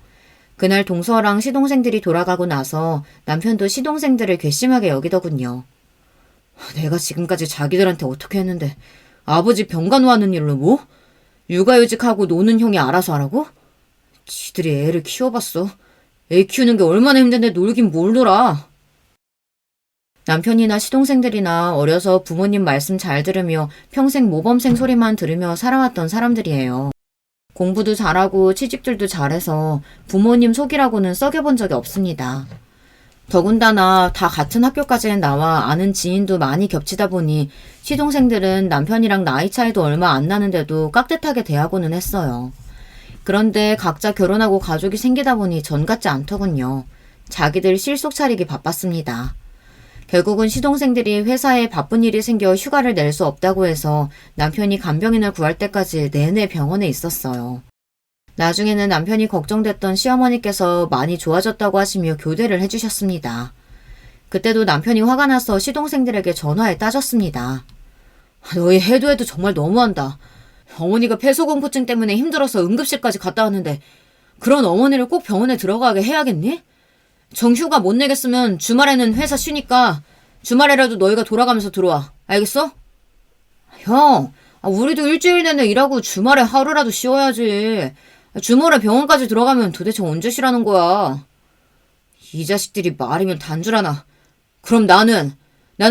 그날 동서랑 시동생들이 돌아가고 나서 남편도 시동생들을 괘씸하게 여기더군요. 내가 지금까지 자기들한테 어떻게 했는데 아버지 병간호 하는 일로 뭐? 육아휴직하고 노는 형이 알아서 하라고? 지들이 애를 키워봤어. 애 키우는 게 얼마나 힘든데 놀긴 뭘 놀아. 남편이나 시동생들이나 어려서 부모님 말씀 잘 들으며 평생 모범생 소리만 들으며 살아왔던 사람들이에요. 공부도 잘하고 취직들도 잘해서 부모님 속이라고는 썩여본 적이 없습니다. 더군다나 다 같은 학교까지 나와 아는 지인도 많이 겹치다 보니 시동생들은 남편이랑 나이 차이도 얼마 안 나는데도 깍듯하게 대하고는 했어요. 그런데 각자 결혼하고 가족이 생기다 보니 전 같지 않더군요. 자기들 실속 차리기 바빴습니다. 결국은 시동생들이 회사에 바쁜 일이 생겨 휴가를 낼 수 없다고 해서 남편이 간병인을 구할 때까지 내내 병원에 있었어요. 나중에는 남편이 걱정됐던 시어머니께서 많이 좋아졌다고 하시며 교대를 해주셨습니다. 그때도 남편이 화가 나서 시동생들에게 전화해 따졌습니다. 너희 해도 해도 정말 너무한다. 어머니가 폐소공포증 때문에 힘들어서 응급실까지 갔다 왔는데 그런 어머니를 꼭 병원에 들어가게 해야겠니? 정휴가 못 내겠으면 주말에는 회사 쉬니까 주말에라도 너희가 돌아가면서 들어와. 알겠어? 형, 우리도 일주일 내내 일하고 주말에 하루라도 쉬어야지. 주말에 병원까지 들어가면 도대체 언제 쉬라는 거야? 이 자식들이 말이면 단줄 하나. 그럼 나는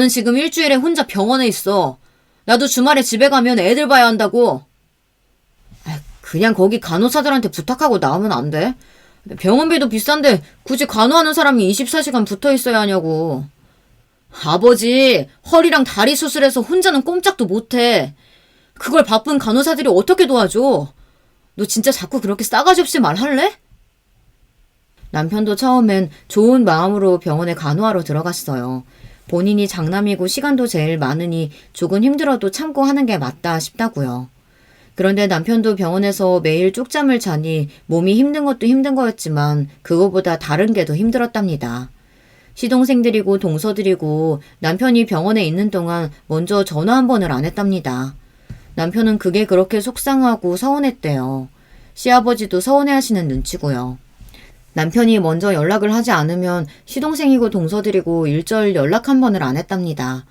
지금 일주일에 혼자 병원에 있어. 나도 주말에 집에 가면 애들 봐야 한다고. 그냥 거기 간호사들한테 부탁하고 나오면 안 돼? 병원비도 비싼데 굳이 간호하는 사람이 24시간 붙어 있어야 하냐고. 아버지, 허리랑 다리 수술해서 혼자는 꼼짝도 못해. 그걸 바쁜 간호사들이 어떻게 도와줘? 너 진짜 자꾸 그렇게 싸가지 없이 말할래? 남편도 처음엔 좋은 마음으로 병원에 간호하러 들어갔어요. 본인이 장남이고 시간도 제일 많으니 조금 힘들어도 참고 하는 게 맞다 싶다고요. 그런데 남편도 병원에서 매일 쪽잠을 자니 몸이 힘든 것도 힘든 거였지만 그거보다 다른 게 더 힘들었답니다. 시동생들이고 동서들이고 남편이 병원에 있는 동안 먼저 전화 한 번을 안 했답니다. 남편은 그게 그렇게 속상하고 서운했대요. 시아버지도 서운해하시는 눈치고요. 남편이 먼저 연락을 하지 않으면 시동생이고 동서들이고 일절 연락 한 번을 안 했답니다.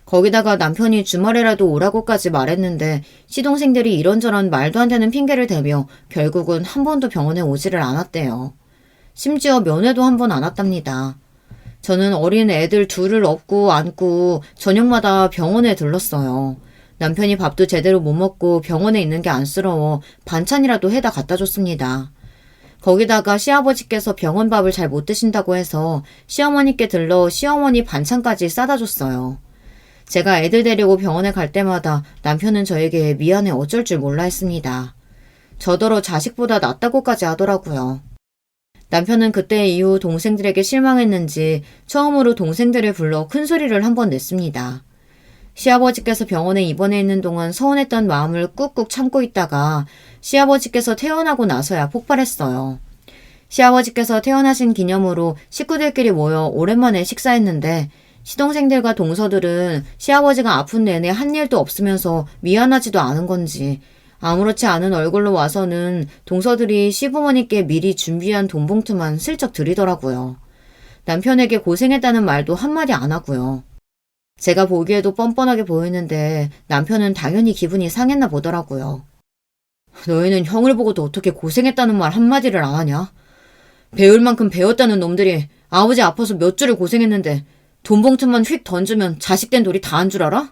거기다가 남편이 주말에라도 오라고까지 말했는데 시동생들이 이런저런 말도 안 되는 핑계를 대며 결국은 한 번도 병원에 오지를 않았대요. 심지어 면회도 한 번 안 왔답니다. 저는 어린 애들 둘을 업고 안고 저녁마다 병원에 들렀어요. 남편이 밥도 제대로 못 먹고 병원에 있는 게 안쓰러워 반찬이라도 해다 갖다 줬습니다. 거기다가 시아버지께서 병원 밥을 잘 못 드신다고 해서 시어머니께 들러 시어머니 반찬까지 싸다 줬어요. 제가 애들 데리고 병원에 갈 때마다 남편은 저에게 미안해 어쩔 줄 몰라 했습니다. 저더러 자식보다 낫다고까지 하더라고요. 남편은 그때 이후 동생들에게 실망했는지 처음으로 동생들을 불러 큰 소리를 한 번 냈습니다. 시아버지께서 병원에 입원해 있는 동안 서운했던 마음을 꾹꾹 참고 있다가 시아버지께서 퇴원하고 나서야 폭발했어요. 시아버지께서 퇴원하신 기념으로 식구들끼리 모여 오랜만에 식사했는데 시동생들과 동서들은 시아버지가 아픈 내내 한 일도 없으면서 미안하지도 않은 건지 아무렇지 않은 얼굴로 와서는 동서들이 시부모님께 미리 준비한 돈 봉투만 슬쩍 드리더라고요. 남편에게 고생했다는 말도 한마디 안 하고요. 제가 보기에도 뻔뻔하게 보이는데 남편은 당연히 기분이 상했나 보더라고요. 너희는 형을 보고도 어떻게 고생했다는 말 한마디를 안 하냐? 배울 만큼 배웠다는 놈들이 아버지 아파서 몇 주를 고생했는데 돈 봉투만 휙 던지면 자식된 돌이 다 한 줄 알아?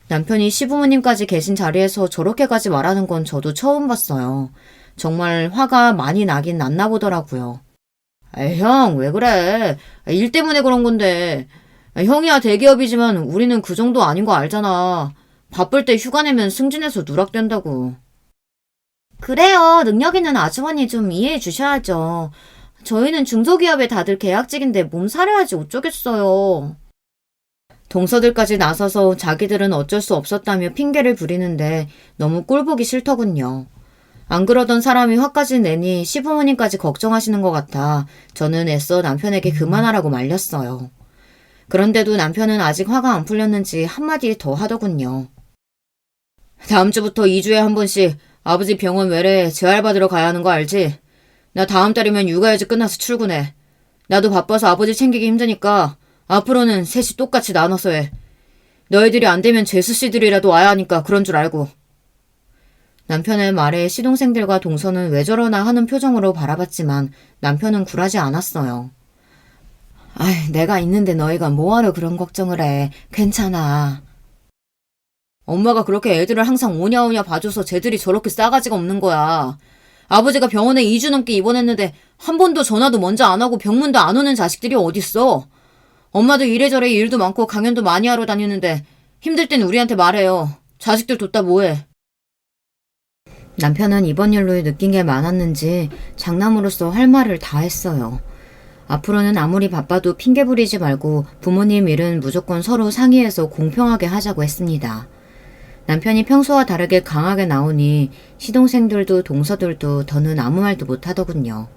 남편이 시부모님까지 계신 자리에서 저렇게까지 말하는 건 저도 처음 봤어요. 정말 화가 많이 나긴 났나 보더라고요. 형, 왜 그래? 일 때문에 그런 건데. 형이야 대기업이지만 우리는 그 정도 아닌 거 알잖아. 바쁠 때 휴가 내면 승진해서 누락된다고. 그래요. 능력 있는 아주머니 좀 이해해 주셔야죠. 저희는 중소기업에 다들 계약직인데 몸 사려야지 어쩌겠어요. 동서들까지 나서서 자기들은 어쩔 수 없었다며 핑계를 부리는데 너무 꼴보기 싫더군요. 안 그러던 사람이 화까지 내니 시부모님까지 걱정하시는 것 같아 저는 애써 남편에게 그만하라고 말렸어요. 그런데도 남편은 아직 화가 안 풀렸는지 한마디 더 하더군요. 다음 주부터 2주에 한 번씩 아버지 병원 외래 재활받으러 가야 하는 거 알지? 나 다음 달이면 육아휴직 끝나서 출근해. 나도 바빠서 아버지 챙기기 힘드니까 앞으로는 셋이 똑같이 나눠서 해. 너희들이 안 되면 재수씨들이라도 와야 하니까 그런 줄 알고. 남편의 말에 시동생들과 동서는 왜 저러나 하는 표정으로 바라봤지만 남편은 굴하지 않았어요. 아이, 내가 있는데 너희가 뭐하러 그런 걱정을 해. 괜찮아. 엄마가 그렇게 애들을 항상 오냐오냐 봐줘서 쟤들이 저렇게 싸가지가 없는 거야. 아버지가 병원에 2주 넘게 입원했는데 한 번도 전화도 먼저 안 하고 병문도 안 오는 자식들이 어딨어. 엄마도 이래저래 일도 많고 강연도 많이 하러 다니는데 힘들 땐 우리한테 말해요. 자식들 뒀다 뭐해. 남편은 이번 일로 느낀 게 많았는지 장남으로서 할 말을 다 했어요. 앞으로는 아무리 바빠도 핑계 부리지 말고 부모님 일은 무조건 서로 상의해서 공평하게 하자고 했습니다. 남편이 평소와 다르게 강하게 나오니 시동생들도 동서들도 더는 아무 말도 못하더군요.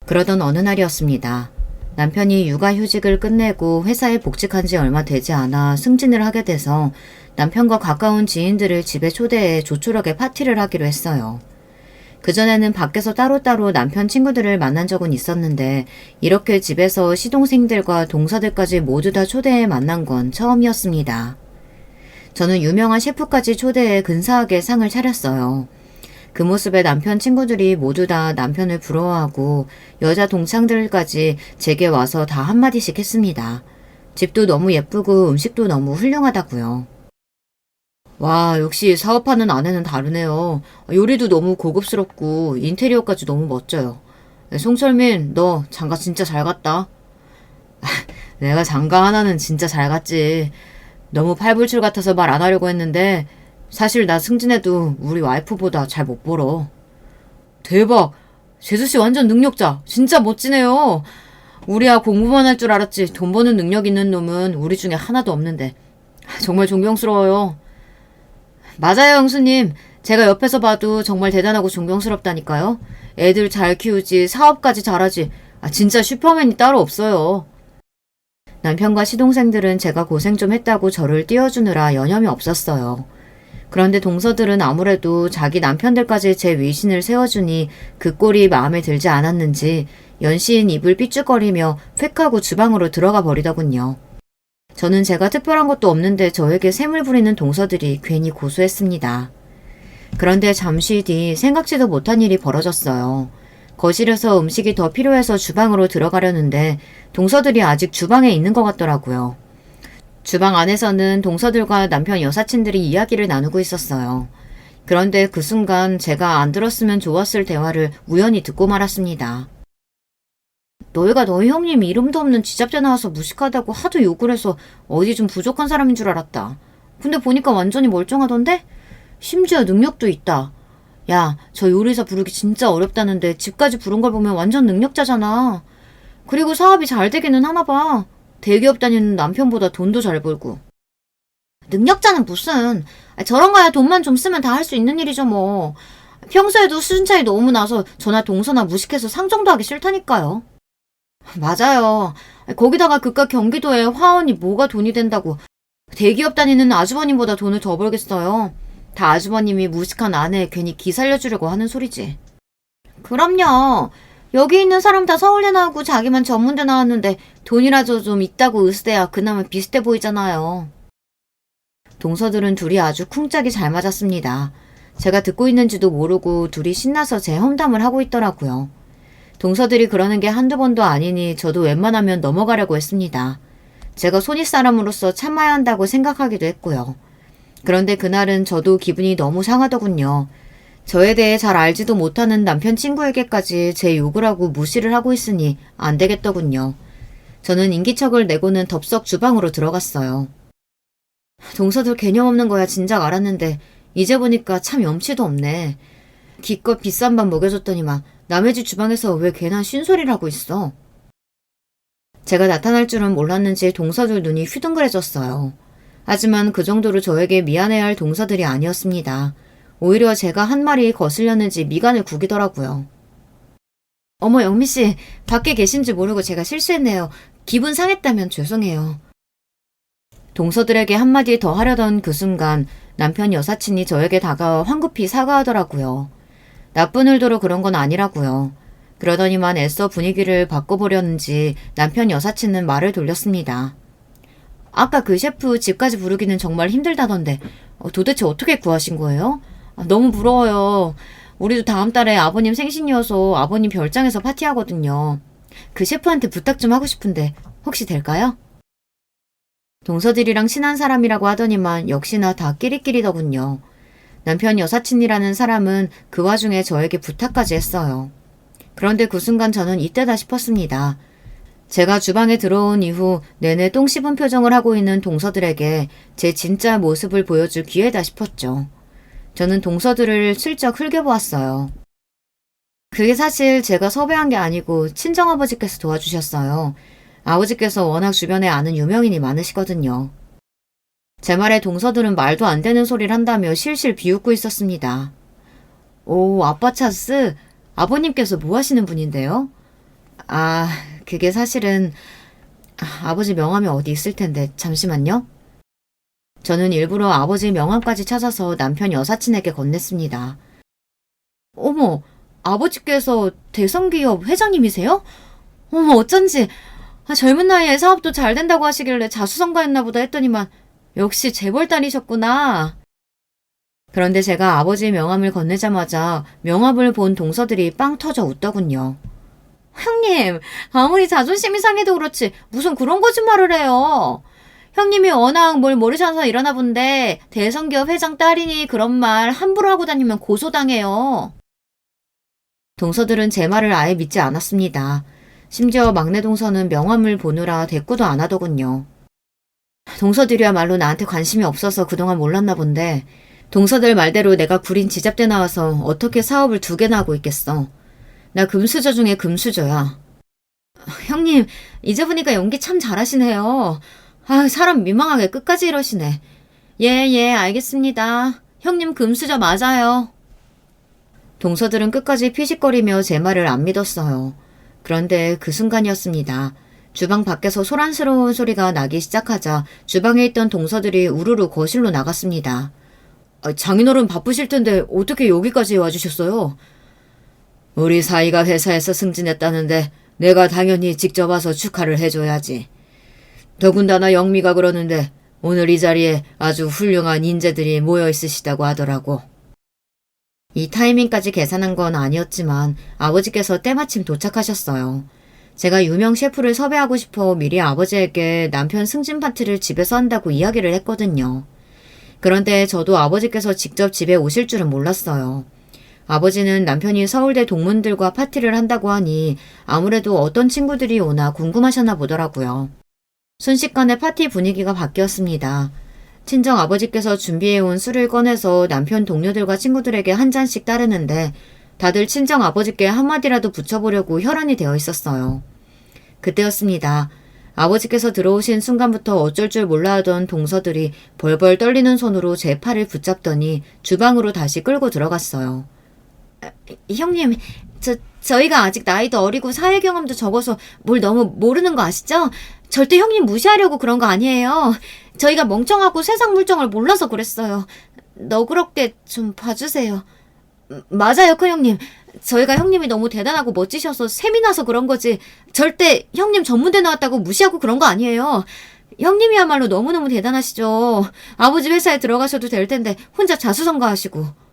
그러던 어느 날이었습니다. 남편이 육아휴직을 끝내고 회사에 복직한 지 얼마 되지 않아 승진을 하게 돼서 남편과 가까운 지인들을 집에 초대해 조촐하게 파티를 하기로 했어요. 그전에는 밖에서 따로따로 남편 친구들을 만난 적은 있었는데 이렇게 집에서 시동생들과 동서들까지 모두 다 초대해 만난 건 처음이었습니다. 저는 유명한 셰프까지 초대해 근사하게 상을 차렸어요. 그 모습에 남편 친구들이 모두 다 남편을 부러워하고 여자 동창들까지 제게 와서 다 한마디씩 했습니다. 집도 너무 예쁘고 음식도 너무 훌륭하다고요. 와, 역시 사업하는 아내는 다르네요. 요리도 너무 고급스럽고 인테리어까지 너무 멋져요. 송철민, 너 장가 진짜 잘 갔다. 내가 장가 하나는 진짜 잘 갔지. 너무 팔불출 같아서 말 안 하려고 했는데 사실 나 승진해도 우리 와이프보다 잘 못 벌어. 대박! 재수씨 완전 능력자. 진짜 멋지네요. 우리야 공부만 할 줄 알았지 돈 버는 능력 있는 놈은 우리 중에 하나도 없는데. 정말 존경스러워요. 맞아요, 형수님. 제가 옆에서 봐도 정말 대단하고 존경스럽다니까요. 애들 잘 키우지, 사업까지 잘하지. 진짜 슈퍼맨이 따로 없어요. 남편과 시동생들은 제가 고생 좀 했다고 저를 띄워주느라 여념이 없었어요. 그런데 동서들은 아무래도 자기 남편들까지 제 위신을 세워주니 그 꼴이 마음에 들지 않았는지 연신 입을 삐죽거리며 획 하고 주방으로 들어가 버리더군요. 저는 제가 특별한 것도 없는데 저에게 샘을 부리는 동서들이 괜히 고소했습니다. 그런데 잠시 뒤 생각지도 못한 일이 벌어졌어요. 거실에서 음식이 더 필요해서 주방으로 들어가려는데 동서들이 아직 주방에 있는 것 같더라고요. 주방 안에서는 동서들과 남편 여사친들이 이야기를 나누고 있었어요. 그런데 그 순간 제가 안 들었으면 좋았을 대화를 우연히 듣고 말았습니다. 너희가 너희 형님 이름도 없는 지잡대 나와서 무식하다고 하도 욕을 해서 어디 좀 부족한 사람인 줄 알았다. 근데 보니까 완전히 멀쩡하던데? 심지어 능력도 있다. 야, 저 요리사 부르기 진짜 어렵다는데 집까지 부른 걸 보면 완전 능력자잖아. 그리고 사업이 잘 되기는 하나 봐. 대기업 다니는 남편보다 돈도 잘 벌고. 능력자는 무슨. 저런 거야 돈만 좀 쓰면 다 할 수 있는 일이죠 뭐. 평소에도 수준 차이 너무 나서 저나 동서나 무식해서 상정도 하기 싫다니까요. 맞아요. 거기다가 그깟 경기도에 화원이 뭐가 돈이 된다고. 대기업 다니는 아주버님보다 돈을 더 벌겠어요. 다 아주버님이 무식한 아내에 괜히 기 살려주려고 하는 소리지. 그럼요. 여기 있는 사람 다 서울대 나오고 자기만 전문대 나왔는데 돈이라도 좀 있다고 으스대야 그나마 비슷해 보이잖아요. 동서들은 둘이 아주 쿵짝이 잘 맞았습니다. 제가 듣고 있는지도 모르고 둘이 신나서 제 험담을 하고 있더라고요. 동서들이 그러는 게 한두 번도 아니니 저도 웬만하면 넘어가려고 했습니다. 제가 손윗사람으로서 참아야 한다고 생각하기도 했고요. 그런데 그날은 저도 기분이 너무 상하더군요. 저에 대해 잘 알지도 못하는 남편 친구에게까지 제 욕을 하고 무시를 하고 있으니 안 되겠더군요. 저는 인기척을 내고는 덥석 주방으로 들어갔어요. 동서들 개념 없는 거야 진작 알았는데 이제 보니까 참 염치도 없네. 기껏 비싼 밥 먹여줬더니만 남의 집 주방에서 왜 괜한 쉰소리를 하고 있어. 제가 나타날 줄은 몰랐는지 동서들 눈이 휘둥그레졌어요. 하지만 그 정도로 저에게 미안해야 할 동서들이 아니었습니다. 오히려 제가 한 말이 거슬렸는지 미간을 구기더라고요. 어머 영미씨, 밖에 계신지 모르고 제가 실수했네요. 기분 상했다면 죄송해요. 동서들에게 한마디 더 하려던 그 순간 남편 여사친이 저에게 다가와 황급히 사과하더라고요. 나쁜 의도로 그런 건 아니라고요. 그러더니만 애써 분위기를 바꿔보려는지 남편 여사친은 말을 돌렸습니다. 아까 그 셰프 집까지 부르기는 정말 힘들다던데 도대체 어떻게 구하신 거예요? 너무 부러워요. 우리도 다음 달에 아버님 생신이어서 아버님 별장에서 파티하거든요. 그 셰프한테 부탁 좀 하고 싶은데 혹시 될까요? 동서들이랑 친한 사람이라고 하더니만 역시나 다 끼리끼리더군요. 남편 여사친이라는 사람은 그 와중에 저에게 부탁까지 했어요. 그런데 그 순간 저는 이때다 싶었습니다. 제가 주방에 들어온 이후 내내 똥 씹은 표정을 하고 있는 동서들에게 제 진짜 모습을 보여줄 기회다 싶었죠. 저는 동서들을 슬쩍 흘겨보았어요. 그게 사실 제가 섭외한 게 아니고 친정아버지께서 도와주셨어요. 아버지께서 워낙 주변에 아는 유명인이 많으시거든요. 제 말에 동서들은 말도 안 되는 소리를 한다며 실실 비웃고 있었습니다. 오, 아빠 차스? 아버님께서 뭐 하시는 분인데요? 그게 사실은 아버지 명함이 어디 있을 텐데 잠시만요. 저는 일부러 아버지 명함까지 찾아서 남편 여사친에게 건넸습니다. 어머, 아버지께서 대성기업 회장님이세요? 어머, 어쩐지 젊은 나이에 사업도 잘 된다고 하시길래 자수성가했나 보다 했더니만 역시 재벌딸이셨구나. 그런데 제가 아버지 명함을 건네자마자 명함을 본 동서들이 빵 터져 웃더군요. 형님, 아무리 자존심이 상해도 그렇지 무슨 그런 거짓말을 해요. 형님이 워낙 뭘 모르셔서 이러나 본데 대성기업 회장 딸이니 그런 말 함부로 하고 다니면 고소당해요. 동서들은 제 말을 아예 믿지 않았습니다. 심지어 막내 동서는 명함을 보느라 대꾸도 안 하더군요. 동서들이야말로 나한테 관심이 없어서 그동안 몰랐나 본데 동서들 말대로 내가 구린 지잡대 나와서 어떻게 사업을 2개나 하고 있겠어. 나 금수저 중에 금수저야. 형님, 이제 보니까 연기 참 잘하시네요. 사람 민망하게 끝까지 이러시네. 예, 알겠습니다. 형님 금수저 맞아요. 동서들은 끝까지 피식거리며 제 말을 안 믿었어요. 그런데 그 순간이었습니다. 주방 밖에서 소란스러운 소리가 나기 시작하자 주방에 있던 동서들이 우르르 거실로 나갔습니다. 장인어른 바쁘실 텐데 어떻게 여기까지 와주셨어요? 우리 사이가 회사에서 승진했다는데 내가 당연히 직접 와서 축하를 해줘야지. 더군다나 영미가 그러는데 오늘 이 자리에 아주 훌륭한 인재들이 모여 있으시다고 하더라고. 이 타이밍까지 계산한 건 아니었지만 아버지께서 때마침 도착하셨어요. 제가 유명 셰프를 섭외하고 싶어 미리 아버지에게 남편 승진 파티를 집에서 한다고 이야기를 했거든요. 그런데 저도 아버지께서 직접 집에 오실 줄은 몰랐어요. 아버지는 남편이 서울대 동문들과 파티를 한다고 하니 아무래도 어떤 친구들이 오나 궁금하셨나 보더라고요. 순식간에 파티 분위기가 바뀌었습니다. 친정 아버지께서 준비해온 술을 꺼내서 남편 동료들과 친구들에게 한 잔씩 따르는데 다들 친정 아버지께 한마디라도 붙여보려고 혈안이 되어 있었어요. 그때였습니다. 아버지께서 들어오신 순간부터 어쩔 줄 몰라 하던 동서들이 벌벌 떨리는 손으로 제 팔을 붙잡더니 주방으로 다시 끌고 들어갔어요. 형님, 저희가 아직 나이도 어리고 사회 경험도 적어서 뭘 너무 모르는 거 아시죠? 절대 형님 무시하려고 그런 거 아니에요. 저희가 멍청하고 세상 물정을 몰라서 그랬어요. 너그럽게 좀 봐주세요. 맞아요, 큰형님. 저희가 형님이 너무 대단하고 멋지셔서 셈이 나서 그런 거지. 절대 형님 전문대 나왔다고 무시하고 그런 거 아니에요. 형님이야말로 너무너무 대단하시죠. 아버지 회사에 들어가셔도 될 텐데 혼자 자수성가하시고.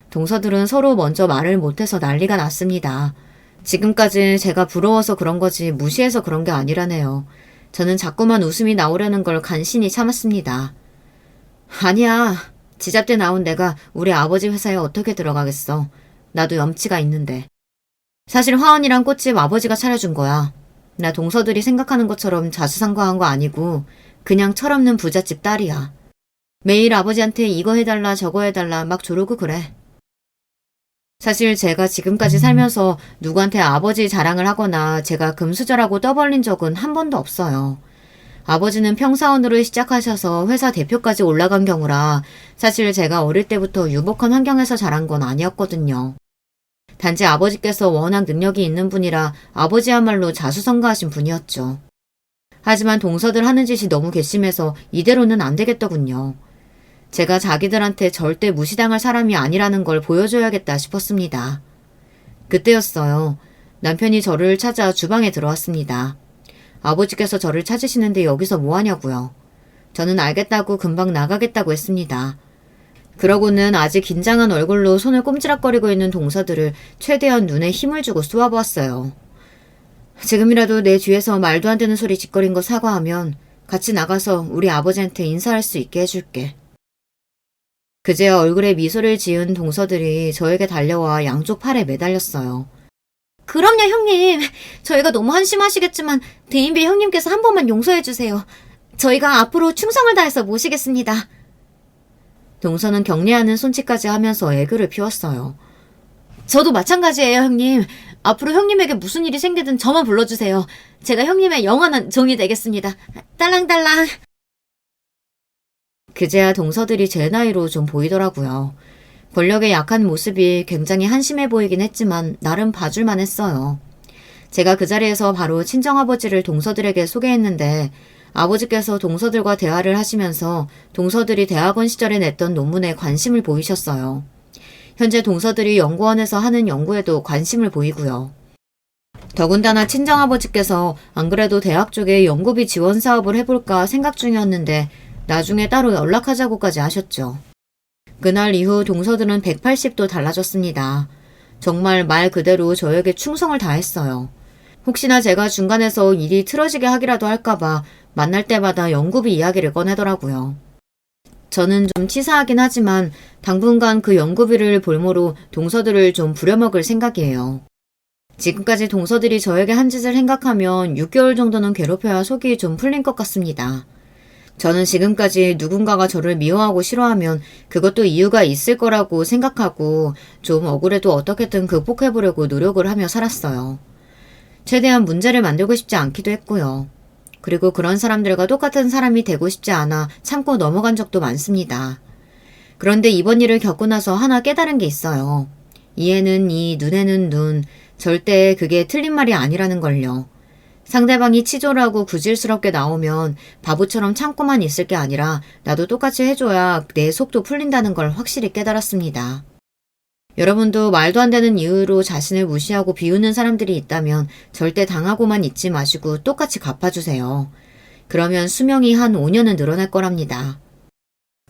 동서들은 서로 먼저 말을 못해서 난리가 났습니다. 지금까지 제가 부러워서 그런 거지 무시해서 그런 게 아니라네요. 저는 자꾸만 웃음이 나오려는 걸 간신히 참았습니다. 아니야. 지잡대 나온 내가 우리 아버지 회사에 어떻게 들어가겠어. 나도 염치가 있는데. 사실 화원이랑 꽃집 아버지가 차려준 거야. 나 동서들이 생각하는 것처럼 자수성가한 거 아니고 그냥 철없는 부잣집 딸이야. 매일 아버지한테 이거 해달라 저거 해달라 막 조르고 그래. 사실 제가 지금까지 살면서 누구한테 아버지 자랑을 하거나 제가 금수저라고 떠벌린 적은 한 번도 없어요. 아버지는 평사원으로 시작하셔서 회사 대표까지 올라간 경우라 사실 제가 어릴 때부터 유복한 환경에서 자란 건 아니었거든요. 단지 아버지께서 워낙 능력이 있는 분이라 아버지야말로 자수성가하신 분이었죠. 하지만 동서들 하는 짓이 너무 괘씸해서 이대로는 안 되겠더군요. 제가 자기들한테 절대 무시당할 사람이 아니라는 걸 보여줘야겠다 싶었습니다. 그때였어요. 남편이 저를 찾아 주방에 들어왔습니다. 아버지께서 저를 찾으시는데 여기서 뭐 하냐고요. 저는 알겠다고 금방 나가겠다고 했습니다. 그러고는 아직 긴장한 얼굴로 손을 꼼지락거리고 있는 동서들을 최대한 눈에 힘을 주고 쏘아보았어요. 지금이라도 내 뒤에서 말도 안 되는 소리 짓거린 거 사과하면 같이 나가서 우리 아버지한테 인사할 수 있게 해줄게. 그제야 얼굴에 미소를 지은 동서들이 저에게 달려와 양쪽 팔에 매달렸어요. 그럼요, 형님. 저희가 너무 한심하시겠지만 대인배 형님께서 한 번만 용서해주세요. 저희가 앞으로 충성을 다해서 모시겠습니다. 동서는 격려하는 손짓까지 하면서 애교를 피웠어요. 저도 마찬가지예요, 형님. 앞으로 형님에게 무슨 일이 생기든 저만 불러주세요. 제가 형님의 영원한 종이 되겠습니다. 딸랑딸랑. 그제야 동서들이 제 나이로 좀 보이더라고요. 권력에 약한 모습이 굉장히 한심해 보이긴 했지만 나름 봐줄만 했어요. 제가 그 자리에서 바로 친정아버지를 동서들에게 소개했는데 아버지께서 동서들과 대화를 하시면서 동서들이 대학원 시절에 냈던 논문에 관심을 보이셨어요. 현재 동서들이 연구원에서 하는 연구에도 관심을 보이고요. 더군다나 친정아버지께서 안 그래도 대학 쪽에 연구비 지원 사업을 해볼까 생각 중이었는데 나중에 따로 연락하자고까지 하셨죠. 그날 이후 동서들은 180도 달라졌습니다. 정말 말 그대로 저에게 충성을 다했어요. 혹시나 제가 중간에서 일이 틀어지게 하기라도 할까봐 만날 때마다 연구비 이야기를 꺼내더라고요. 저는 좀 치사하긴 하지만 당분간 그 연구비를 볼모로 동서들을 좀 부려먹을 생각이에요. 지금까지 동서들이 저에게 한 짓을 생각하면 6개월 정도는 괴롭혀야 속이 좀 풀린 것 같습니다. 저는 지금까지 누군가가 저를 미워하고 싫어하면 그것도 이유가 있을 거라고 생각하고 좀 억울해도 어떻게든 극복해보려고 노력을 하며 살았어요. 최대한 문제를 만들고 싶지 않기도 했고요. 그리고 그런 사람들과 똑같은 사람이 되고 싶지 않아 참고 넘어간 적도 많습니다. 그런데 이번 일을 겪고 나서 하나 깨달은 게 있어요. 이에는 이, 눈에는 눈, 절대 그게 틀린 말이 아니라는 걸요. 상대방이 치졸하고 구질스럽게 나오면 바보처럼 참고만 있을 게 아니라 나도 똑같이 해줘야 내 속도 풀린다는 걸 확실히 깨달았습니다. 여러분도 말도 안 되는 이유로 자신을 무시하고 비웃는 사람들이 있다면 절대 당하고만 있지 마시고 똑같이 갚아주세요. 그러면 수명이 한 5년은 늘어날 거랍니다.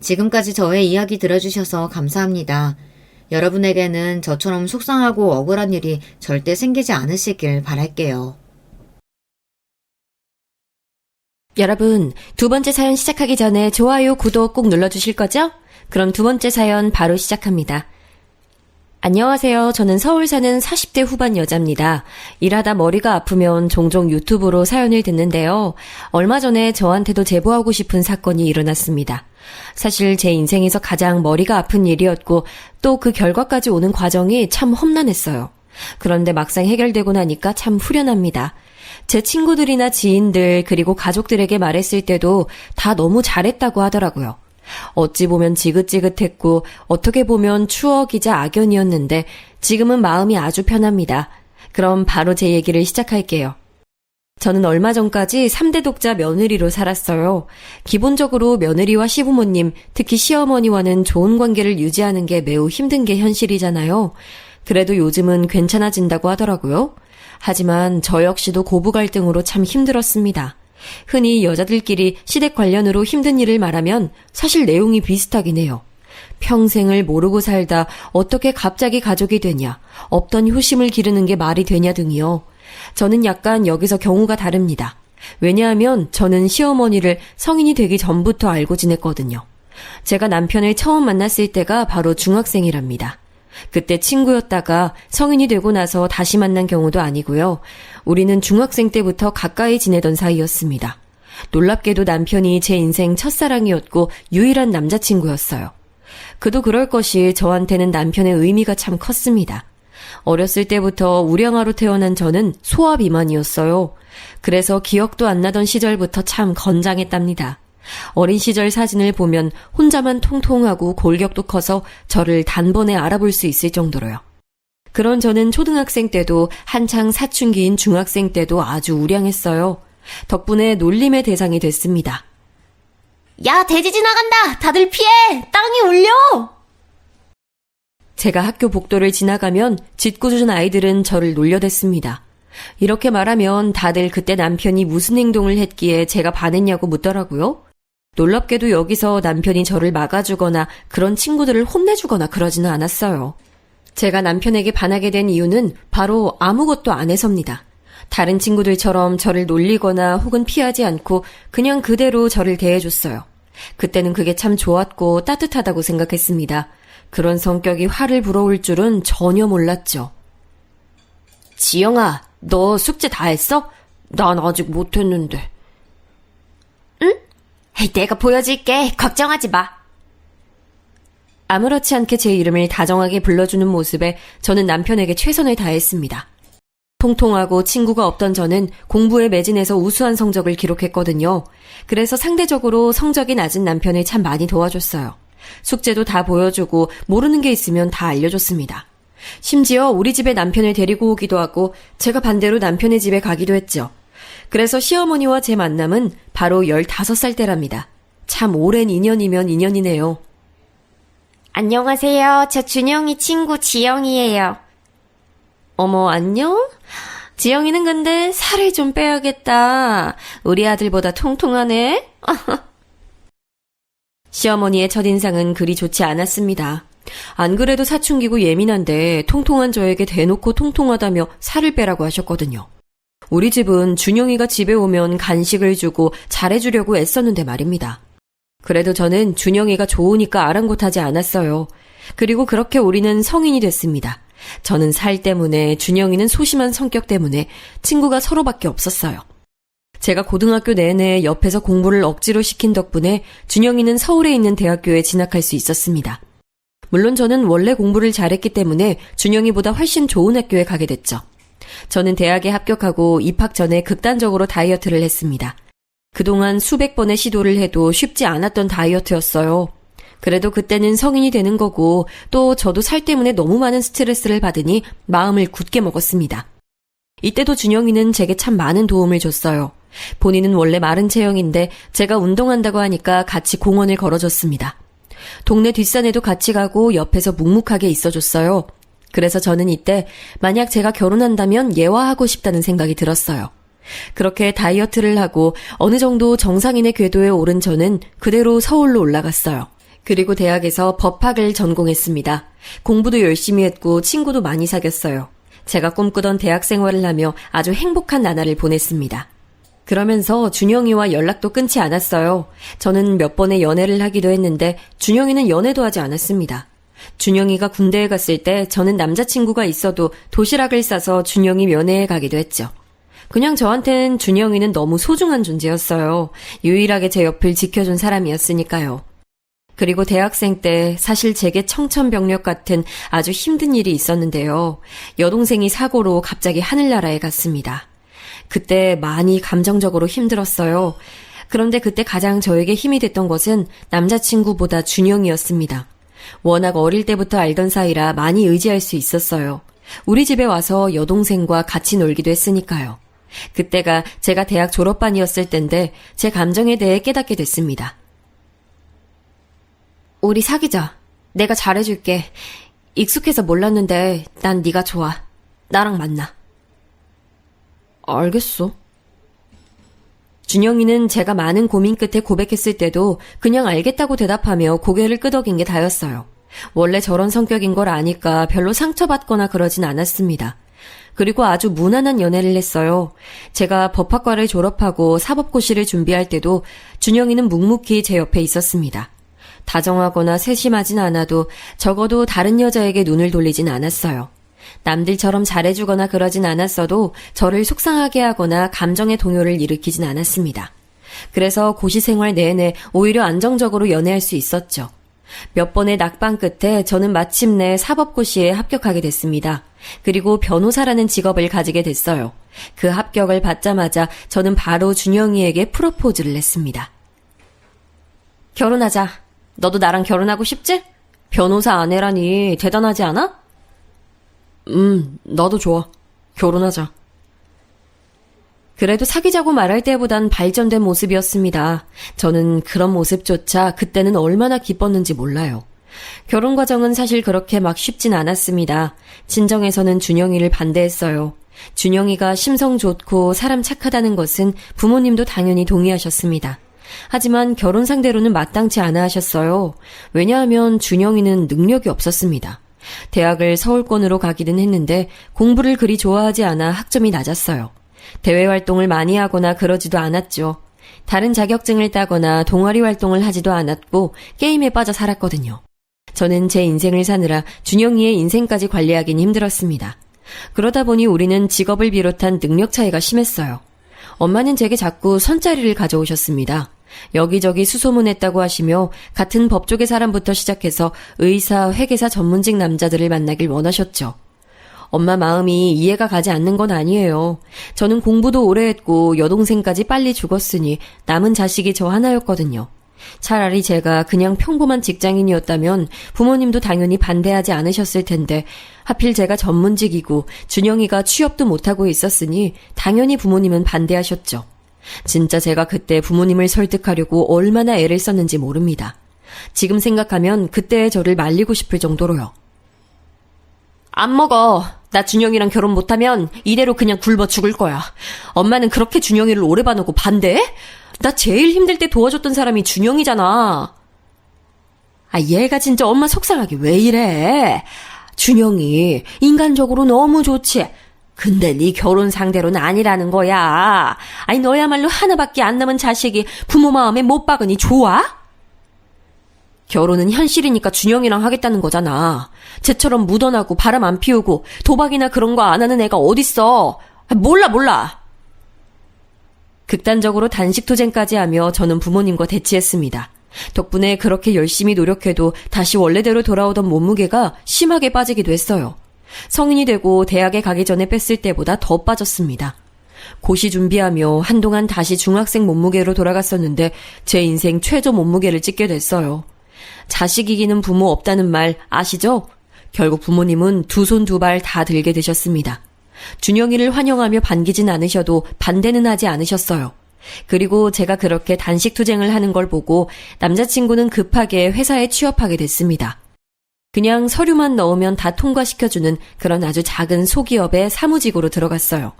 지금까지 저의 이야기 들어주셔서 감사합니다. 여러분에게는 저처럼 속상하고 억울한 일이 절대 생기지 않으시길 바랄게요. 여러분, 두 번째 사연 시작하기 전에 좋아요, 구독 꼭 눌러주실 거죠? 그럼 두 번째 사연 바로 시작합니다. 안녕하세요. 저는 서울 사는 40대 후반 여자입니다. 일하다 머리가 아프면 종종 유튜브로 사연을 듣는데요. 얼마 전에 저한테도 제보하고 싶은 사건이 일어났습니다. 사실 제 인생에서 가장 머리가 아픈 일이었고 또 그 결과까지 오는 과정이 참 험난했어요. 그런데 막상 해결되고 나니까 참 후련합니다. 제 친구들이나 지인들 그리고 가족들에게 말했을 때도 다 너무 잘했다고 하더라고요. 어찌 보면 지긋지긋했고 어떻게 보면 추억이자 악연이었는데 지금은 마음이 아주 편합니다. 그럼 바로 제 얘기를 시작할게요. 저는 얼마 전까지 3대 독자 며느리로 살았어요. 기본적으로 며느리와 시부모님, 특히 시어머니와는 좋은 관계를 유지하는 게 매우 힘든 게 현실이잖아요. 그래도 요즘은 괜찮아진다고 하더라고요. 하지만 저 역시도 고부 갈등으로 참 힘들었습니다. 흔히 여자들끼리 시댁 관련으로 힘든 일을 말하면 사실 내용이 비슷하긴 해요. 평생을 모르고 살다 어떻게 갑자기 가족이 되냐, 없던 효심을 기르는 게 말이 되냐 등이요. 저는 약간 여기서 경우가 다릅니다. 왜냐하면 저는 시어머니를 성인이 되기 전부터 알고 지냈거든요. 제가 남편을 처음 만났을 때가 바로 중학생이랍니다. 그때 친구였다가 성인이 되고 나서 다시 만난 경우도 아니고요. 우리는 중학생 때부터 가까이 지내던 사이였습니다. 놀랍게도 남편이 제 인생 첫사랑이었고 유일한 남자친구였어요. 그도 그럴 것이 저한테는 남편의 의미가 참 컸습니다. 어렸을 때부터 우량아로 태어난 저는 소아 비만이었어요. 그래서 기억도 안 나던 시절부터 참 건장했답니다. 어린 시절 사진을 보면 혼자만 통통하고 골격도 커서 저를 단번에 알아볼 수 있을 정도로요. 그런 저는 초등학생 때도 한창 사춘기인 중학생 때도 아주 우량했어요. 덕분에 놀림의 대상이 됐습니다. 야, 돼지 지나간다! 다들 피해! 땅이 울려! 제가 학교 복도를 지나가면 짓궂은 아이들은 저를 놀려댔습니다. 이렇게 말하면 다들 그때 남편이 무슨 행동을 했기에 제가 반했냐고 묻더라고요. 놀랍게도 여기서 남편이 저를 막아주거나 그런 친구들을 혼내주거나 그러지는 않았어요. 제가 남편에게 반하게 된 이유는 바로 아무것도 안 해서입니다. 다른 친구들처럼 저를 놀리거나 혹은 피하지 않고 그냥 그대로 저를 대해줬어요. 그때는 그게 참 좋았고 따뜻하다고 생각했습니다. 그런 성격이 화를 불어올 줄은 전혀 몰랐죠. 지영아, 너 숙제 다 했어? 난 아직 못했는데. 응? 내가 보여줄게. 걱정하지 마. 아무렇지 않게 제 이름을 다정하게 불러주는 모습에 저는 남편에게 최선을 다했습니다. 통통하고 친구가 없던 저는 공부에 매진해서 우수한 성적을 기록했거든요. 그래서 상대적으로 성적이 낮은 남편을 참 많이 도와줬어요. 숙제도 다 보여주고 모르는 게 있으면 다 알려줬습니다. 심지어 우리 집에 남편을 데리고 오기도 하고 제가 반대로 남편의 집에 가기도 했죠. 그래서 시어머니와 제 만남은 바로 15살 때랍니다. 참 오랜 인연이면 인연이네요. 안녕하세요. 저 준영이 친구 지영이에요. 어머, 안녕? 지영이는 근데 살을 좀 빼야겠다. 우리 아들보다 통통하네. 시어머니의 첫인상은 그리 좋지 않았습니다. 안 그래도 사춘기고 예민한데 통통한 저에게 대놓고 통통하다며 살을 빼라고 하셨거든요. 우리 집은 준영이가 집에 오면 간식을 주고 잘해주려고 애썼는데 말입니다. 그래도 저는 준영이가 좋으니까 아랑곳하지 않았어요. 그리고 그렇게 우리는 성인이 됐습니다. 저는 살 때문에, 준영이는 소심한 성격 때문에 친구가 서로밖에 없었어요. 제가 고등학교 내내 옆에서 공부를 억지로 시킨 덕분에 준영이는 서울에 있는 대학교에 진학할 수 있었습니다. 물론 저는 원래 공부를 잘했기 때문에 준영이보다 훨씬 좋은 학교에 가게 됐죠. 저는 대학에 합격하고 입학 전에 극단적으로 다이어트를 했습니다. 그동안 수백 번의 시도를 해도 쉽지 않았던 다이어트였어요. 그래도 그때는 성인이 되는 거고 또 저도 살 때문에 너무 많은 스트레스를 받으니 마음을 굳게 먹었습니다. 이때도 준영이는 제게 참 많은 도움을 줬어요. 본인은 원래 마른 체형인데 제가 운동한다고 하니까 같이 공원을 걸어줬습니다. 동네 뒷산에도 같이 가고 옆에서 묵묵하게 있어줬어요. 그래서 저는 이때 만약 제가 결혼한다면 예화하고 싶다는 생각이 들었어요. 그렇게 다이어트를 하고 어느 정도 정상인의 궤도에 오른 저는 그대로 서울로 올라갔어요. 그리고 대학에서 법학을 전공했습니다. 공부도 열심히 했고 친구도 많이 사귀었어요. 제가 꿈꾸던 대학 생활을 하며 아주 행복한 나날을 보냈습니다. 그러면서 준영이와 연락도 끊지 않았어요. 저는 몇 번의 연애를 하기도 했는데 준영이는 연애도 하지 않았습니다. 준영이가 군대에 갔을 때 저는 남자친구가 있어도 도시락을 싸서 준영이 면회에 가기도 했죠. 그냥 저한텐 준영이는 너무 소중한 존재였어요. 유일하게 제 옆을 지켜준 사람이었으니까요. 그리고 대학생 때 사실 제게 청천벽력 같은 아주 힘든 일이 있었는데요. 여동생이 사고로 갑자기 하늘나라에 갔습니다. 그때 많이 감정적으로 힘들었어요. 그런데 그때 가장 저에게 힘이 됐던 것은 남자친구보다 준영이었습니다. 워낙 어릴 때부터 알던 사이라 많이 의지할 수 있었어요. 우리 집에 와서 여동생과 같이 놀기도 했으니까요. 그때가 제가 대학 졸업반이었을 때인데 제 감정에 대해 깨닫게 됐습니다. 우리 사귀자. 내가 잘해줄게. 익숙해서 몰랐는데 난 네가 좋아. 나랑 만나. 알겠어. 준영이는 제가 많은 고민 끝에 고백했을 때도 그냥 알겠다고 대답하며 고개를 끄덕인 게 다였어요. 원래 저런 성격인 걸 아니까 별로 상처받거나 그러진 않았습니다. 그리고 아주 무난한 연애를 했어요. 제가 법학과를 졸업하고 사법고시를 준비할 때도 준영이는 묵묵히 제 옆에 있었습니다. 다정하거나 세심하진 않아도 적어도 다른 여자에게 눈을 돌리진 않았어요. 남들처럼 잘해주거나 그러진 않았어도 저를 속상하게 하거나 감정의 동요를 일으키진 않았습니다. 그래서 고시 생활 내내 오히려 안정적으로 연애할 수 있었죠. 몇 번의 낙방 끝에 저는 마침내 사법고시에 합격하게 됐습니다. 그리고 변호사라는 직업을 가지게 됐어요. 그 합격을 받자마자 저는 바로 준영이에게 프로포즈를 했습니다. 결혼하자. 너도 나랑 결혼하고 싶지? 변호사 아내라니 대단하지 않아? 나도 좋아. 결혼하자. 그래도 사귀자고 말할 때보단 발전된 모습이었습니다. 저는 그런 모습조차 그때는 얼마나 기뻤는지 몰라요. 결혼 과정은 사실 그렇게 막 쉽진 않았습니다. 친정에서는 준영이를 반대했어요. 준영이가 심성 좋고 사람 착하다는 것은 부모님도 당연히 동의하셨습니다. 하지만 결혼 상대로는 마땅치 않아 하셨어요. 왜냐하면 준영이는 능력이 없었습니다. 대학을 서울권으로 가기는 했는데 공부를 그리 좋아하지 않아 학점이 낮았어요. 대외 활동을 많이 하거나 그러지도 않았죠. 다른 자격증을 따거나 동아리 활동을 하지도 않았고 게임에 빠져 살았거든요. 저는 제 인생을 사느라 준영이의 인생까지 관리하긴 힘들었습니다. 그러다 보니 우리는 직업을 비롯한 능력 차이가 심했어요. 엄마는 제게 자꾸 선자리를 가져오셨습니다. 여기저기 수소문했다고 하시며 같은 법조계 사람부터 시작해서 의사, 회계사 전문직 남자들을 만나길 원하셨죠. 엄마 마음이 이해가 가지 않는 건 아니에요. 저는 공부도 오래 했고 여동생까지 빨리 죽었으니 남은 자식이 저 하나였거든요. 차라리 제가 그냥 평범한 직장인이었다면 부모님도 당연히 반대하지 않으셨을 텐데 하필 제가 전문직이고 준영이가 취업도 못하고 있었으니 당연히 부모님은 반대하셨죠. 진짜 제가 그때 부모님을 설득하려고 얼마나 애를 썼는지 모릅니다. 지금 생각하면 그때의 저를 말리고 싶을 정도로요. 안 먹어. 나 준영이랑 결혼 못하면 이대로 그냥 굶어 죽을 거야. 엄마는 그렇게 준영이를 오래 봐놓고 반대해? 나 제일 힘들 때 도와줬던 사람이 준영이잖아. 얘가 진짜 엄마 속상하게 왜 이래? 준영이 인간적으로 너무 좋지. 근데 네 결혼 상대로는 아니라는 거야. 아니 너야말로 하나밖에 안 남은 자식이 부모 마음에 못 박으니 좋아? 결혼은 현실이니까 준영이랑 하겠다는 거잖아. 쟤처럼 묻어나고 바람 안 피우고 도박이나 그런 거 안 하는 애가 어딨어. 몰라. 극단적으로 단식투쟁까지 하며 저는 부모님과 대치했습니다. 덕분에 그렇게 열심히 노력해도 다시 원래대로 돌아오던 몸무게가 심하게 빠지기도 했어요. 성인이 되고 대학에 가기 전에 뺐을 때보다 더 빠졌습니다. 고시 준비하며 한동안 다시 중학생 몸무게로 돌아갔었는데 제 인생 최저 몸무게를 찍게 됐어요. 자식 이기는 부모 없다는 말 아시죠? 결국 부모님은 두 손 두 발 다 들게 되셨습니다. 준영이를 환영하며 반기진 않으셔도 반대는 하지 않으셨어요. 그리고 제가 그렇게 단식투쟁을 하는 걸 보고 남자친구는 급하게 회사에 취업하게 됐습니다. 그냥 서류만 넣으면 다 통과시켜주는 그런 아주 작은 소기업에 사무직으로 들어갔어요.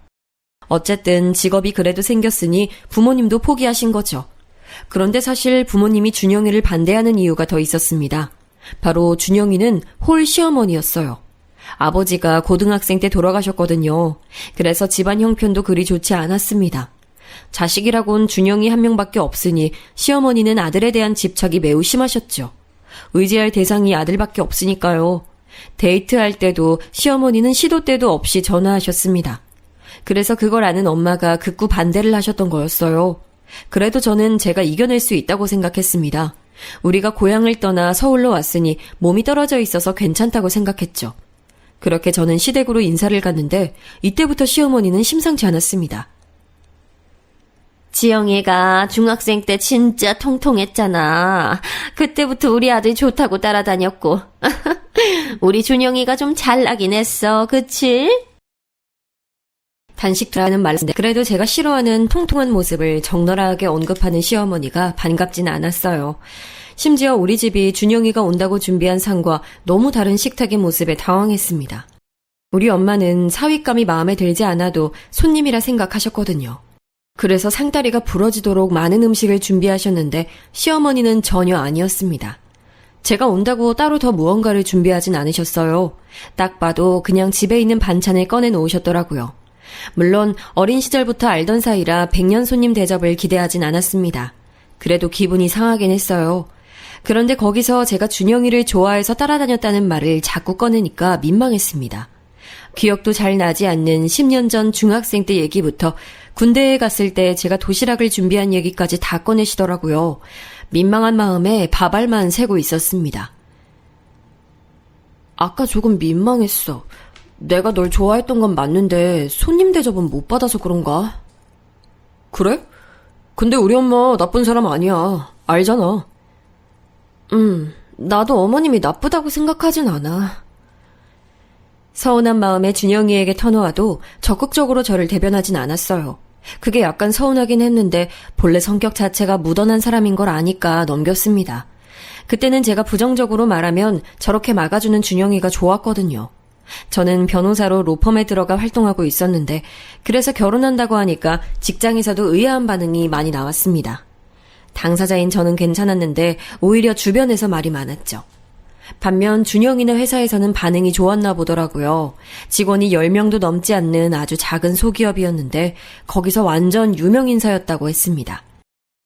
어쨌든 직업이 그래도 생겼으니 부모님도 포기하신 거죠. 그런데 사실 부모님이 준영이를 반대하는 이유가 더 있었습니다. 바로 준영이는 홀 시어머니였어요. 아버지가 고등학생 때 돌아가셨거든요. 그래서 집안 형편도 그리 좋지 않았습니다. 자식이라곤 준영이 한 명밖에 없으니 시어머니는 아들에 대한 집착이 매우 심하셨죠. 의지할 대상이 아들밖에 없으니까요. 데이트할 때도 시어머니는 시도 때도 없이 전화하셨습니다. 그래서 그걸 아는 엄마가 극구 반대를 하셨던 거였어요. 그래도 저는 제가 이겨낼 수 있다고 생각했습니다. 우리가 고향을 떠나 서울로 왔으니 몸이 떨어져 있어서 괜찮다고 생각했죠. 그렇게 저는 시댁으로 인사를 갔는데 이때부터 시어머니는 심상치 않았습니다. 지영이가 중학생 때 진짜 통통했잖아. 그때부터 우리 아들 좋다고 따라다녔고. 우리 준영이가 좀 잘나긴 했어, 그치? 단식이라는 말인데 그래도 제가 싫어하는 통통한 모습을 적나라하게 언급하는 시어머니가 반갑진 않았어요. 심지어 우리 집이 준영이가 온다고 준비한 상과 너무 다른 식탁의 모습에 당황했습니다. 우리 엄마는 사윗감이 마음에 들지 않아도 손님이라 생각하셨거든요. 그래서 상다리가 부러지도록 많은 음식을 준비하셨는데 시어머니는 전혀 아니었습니다. 제가 온다고 따로 더 무언가를 준비하진 않으셨어요. 딱 봐도 그냥 집에 있는 반찬을 꺼내 놓으셨더라고요. 물론 어린 시절부터 알던 사이라 100년 손님 대접을 기대하진 않았습니다. 그래도 기분이 상하긴 했어요. 그런데 거기서 제가 준영이를 좋아해서 따라다녔다는 말을 자꾸 꺼내니까 민망했습니다. 기억도 잘 나지 않는 10년 전 중학생 때 얘기부터 군대에 갔을 때 제가 도시락을 준비한 얘기까지 다 꺼내시더라고요. 민망한 마음에 밥알만 새고 있었습니다. 아까 조금 민망했어. 내가 널 좋아했던 건 맞는데 손님 대접은 못 받아서 그런가? 그래? 근데 우리 엄마 나쁜 사람 아니야. 알잖아. 나도 어머님이 나쁘다고 생각하진 않아. 서운한 마음에 준영이에게 터놓아도 적극적으로 저를 대변하진 않았어요. 그게 약간 서운하긴 했는데 본래 성격 자체가 무던한 사람인 걸 아니까 넘겼습니다. 그때는 제가 부정적으로 말하면 저렇게 막아주는 준영이가 좋았거든요. 저는 변호사로 로펌에 들어가 활동하고 있었는데 그래서 결혼한다고 하니까 직장에서도 의아한 반응이 많이 나왔습니다. 당사자인 저는 괜찮았는데 오히려 주변에서 말이 많았죠. 반면 준영이네 회사에서는 반응이 좋았나 보더라고요. 직원이 10명도 넘지 않는 아주 작은 소기업이었는데 거기서 완전 유명 인사였다고 했습니다.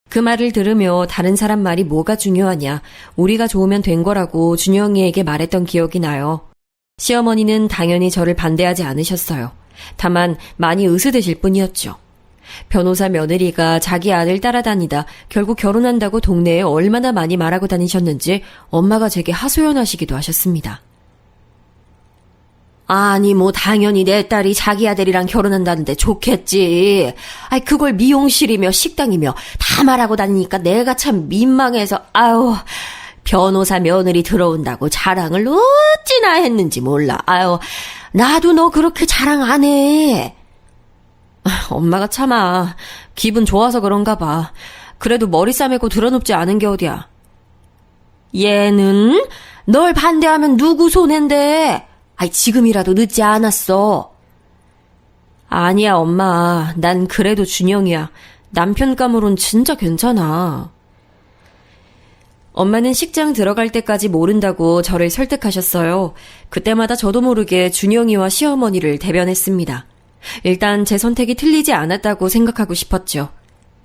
그 말을 들으며 다른 사람 말이 뭐가 중요하냐, 우리가 좋으면 된 거라고 준영이에게 말했던 기억이 나요. 시어머니는 당연히 저를 반대하지 않으셨어요. 다만 많이 으스대실 뿐이었죠. 변호사 며느리가 자기 아들 따라다니다 결국 결혼한다고 동네에 얼마나 많이 말하고 다니셨는지 엄마가 제게 하소연하시기도 하셨습니다. 아니 뭐 당연히 내 딸이 자기 아들이랑 결혼한다는데 좋겠지. 아이 그걸 미용실이며 식당이며 다 말하고 다니니까 내가 참 민망해서 아유 변호사 며느리 들어온다고 자랑을 어찌나 했는지 몰라. 아유 나도 너 그렇게 자랑 안 해. 엄마가 참아. 기분 좋아서 그런가 봐. 그래도 머리 싸매고 드러눕지 않은 게 어디야. 얘는 널 반대하면 누구 손해인데. 아이 지금이라도 늦지 않았어. 아니야 엄마. 난 그래도 준영이야. 남편감으론 진짜 괜찮아. 엄마는 식장 들어갈 때까지 모른다고 저를 설득하셨어요. 그때마다 저도 모르게 준영이와 시어머니를 대변했습니다. 일단 제 선택이 틀리지 않았다고 생각하고 싶었죠.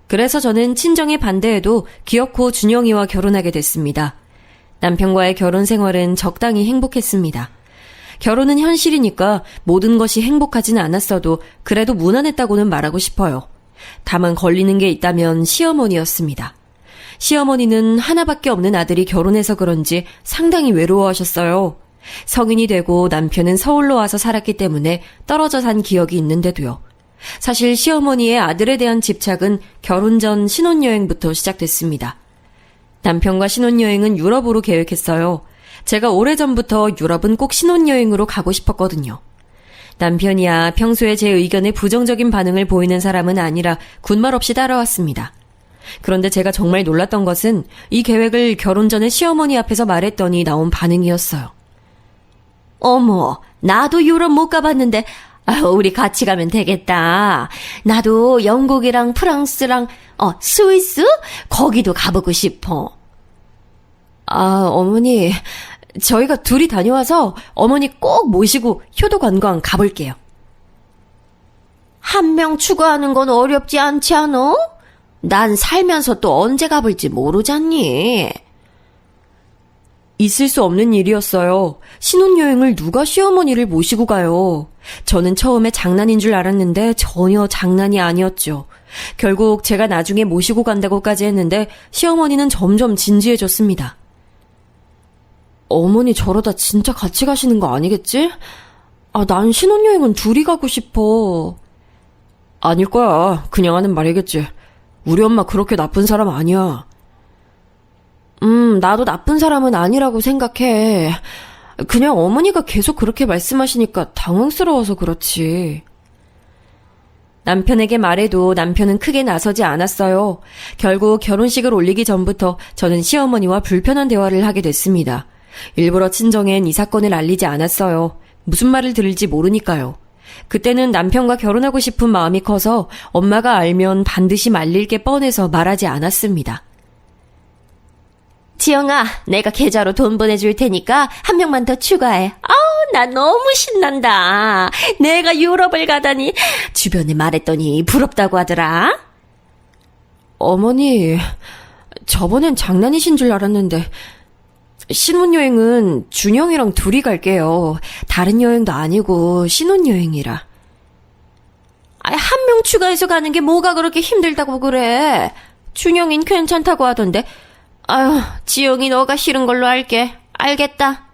그래서 저는 친정의 반대에도 기어코 준영이와 결혼하게 됐습니다. 남편과의 결혼 생활은 적당히 행복했습니다. 결혼은 현실이니까 모든 것이 행복하진 않았어도 그래도 무난했다고는 말하고 싶어요. 다만 걸리는 게 있다면 시어머니였습니다. 시어머니는 하나밖에 없는 아들이 결혼해서 그런지 상당히 외로워하셨어요. 성인이 되고 남편은 서울로 와서 살았기 때문에 떨어져 산 기억이 있는데도요. 사실 시어머니의 아들에 대한 집착은 결혼 전 신혼여행부터 시작됐습니다. 남편과 신혼여행은 유럽으로 계획했어요. 제가 오래전부터 유럽은 꼭 신혼여행으로 가고 싶었거든요. 남편이야 평소에 제 의견에 부정적인 반응을 보이는 사람은 아니라 군말 없이 따라왔습니다. 그런데 제가 정말 놀랐던 것은 이 계획을 결혼 전에 시어머니 앞에서 말했더니 나온 반응이었어요. 어머, 나도 유럽 못 가봤는데, 우리 같이 가면 되겠다. 나도 영국이랑 프랑스랑, 스위스? 거기도 가보고 싶어. 어머니, 저희가 둘이 다녀와서 어머니 꼭 모시고 효도 관광 가볼게요. 한 명 추가하는 건 어렵지 않지 않아? 난 살면서 또 언제 가볼지 모르잖니. 있을 수 없는 일이었어요. 신혼여행을 누가 시어머니를 모시고 가요. 저는 처음에 장난인 줄 알았는데 전혀 장난이 아니었죠. 결국 제가 나중에 모시고 간다고까지 했는데 시어머니는 점점 진지해졌습니다. 어머니 저러다 진짜 같이 가시는 거 아니겠지? 난 신혼여행은 둘이 가고 싶어. 아닐 거야. 그냥 하는 말이겠지. 우리 엄마 그렇게 나쁜 사람 아니야. 나도 나쁜 사람은 아니라고 생각해. 그냥 어머니가 계속 그렇게 말씀하시니까 당황스러워서 그렇지. 남편에게 말해도 남편은 크게 나서지 않았어요. 결국 결혼식을 올리기 전부터 저는 시어머니와 불편한 대화를 하게 됐습니다. 일부러 친정엔 이 사건을 알리지 않았어요. 무슨 말을 들을지 모르니까요. 그때는 남편과 결혼하고 싶은 마음이 커서 엄마가 알면 반드시 말릴 게 뻔해서 말하지 않았습니다. 지영아, 내가 계좌로 돈 보내줄 테니까 한 명만 더 추가해. 나 너무 신난다. 내가 유럽을 가다니. 주변에 말했더니 부럽다고 하더라. 어머니, 저번엔 장난이신 줄 알았는데 신혼여행은 준영이랑 둘이 갈게요. 다른 여행도 아니고 신혼여행이라. 한 명 추가해서 가는 게 뭐가 그렇게 힘들다고 그래. 준영인 괜찮다고 하던데. 지영이 너가 싫은 걸로 할게. 알겠다.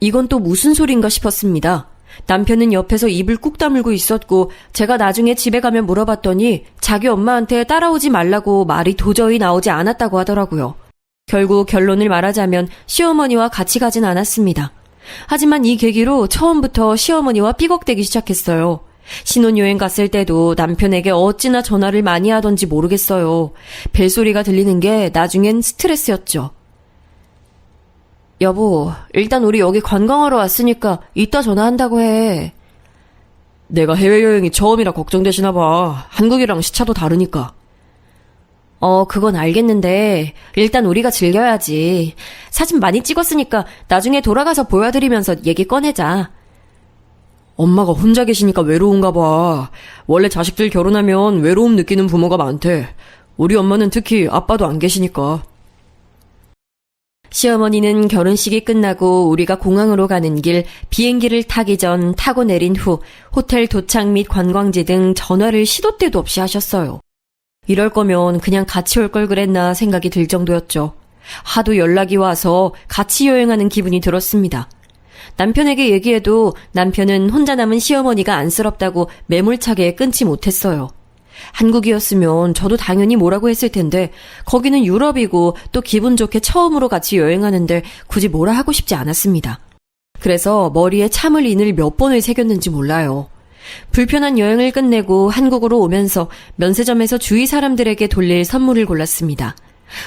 이건 또 무슨 소린가 싶었습니다. 남편은 옆에서 입을 꾹 다물고 있었고 제가 나중에 집에 가면 물어봤더니 자기 엄마한테 따라오지 말라고 말이 도저히 나오지 않았다고 하더라고요. 결국 결론을 말하자면 시어머니와 같이 가진 않았습니다. 하지만 이 계기로 처음부터 시어머니와 삐걱대기 시작했어요. 신혼여행 갔을 때도 남편에게 어찌나 전화를 많이 하던지 모르겠어요. 벨소리가 들리는 게 나중엔 스트레스였죠. 여보, 일단 우리 여기 관광하러 왔으니까 이따 전화한다고 해. 내가 해외여행이 처음이라 걱정되시나 봐. 한국이랑 시차도 다르니까. 그건 알겠는데 일단 우리가 즐겨야지. 사진 많이 찍었으니까 나중에 돌아가서 보여드리면서 얘기 꺼내자. 엄마가 혼자 계시니까 외로운가 봐. 원래 자식들 결혼하면 외로움 느끼는 부모가 많대. 우리 엄마는 특히 아빠도 안 계시니까. 시어머니는 결혼식이 끝나고 우리가 공항으로 가는 길 비행기를 타기 전 타고 내린 후 호텔 도착 및 관광지 등 전화를 시도 때도 없이 하셨어요. 이럴 거면 그냥 같이 올 걸 그랬나 생각이 들 정도였죠. 하도 연락이 와서 같이 여행하는 기분이 들었습니다. 남편에게 얘기해도 남편은 혼자 남은 시어머니가 안쓰럽다고 매몰차게 끊지 못했어요. 한국이었으면 저도 당연히 뭐라고 했을 텐데 거기는 유럽이고 또 기분 좋게 처음으로 같이 여행하는데 굳이 뭐라 하고 싶지 않았습니다. 그래서 머리에 참을 인을 몇 번을 새겼는지 몰라요. 불편한 여행을 끝내고 한국으로 오면서 면세점에서 주위 사람들에게 돌릴 선물을 골랐습니다.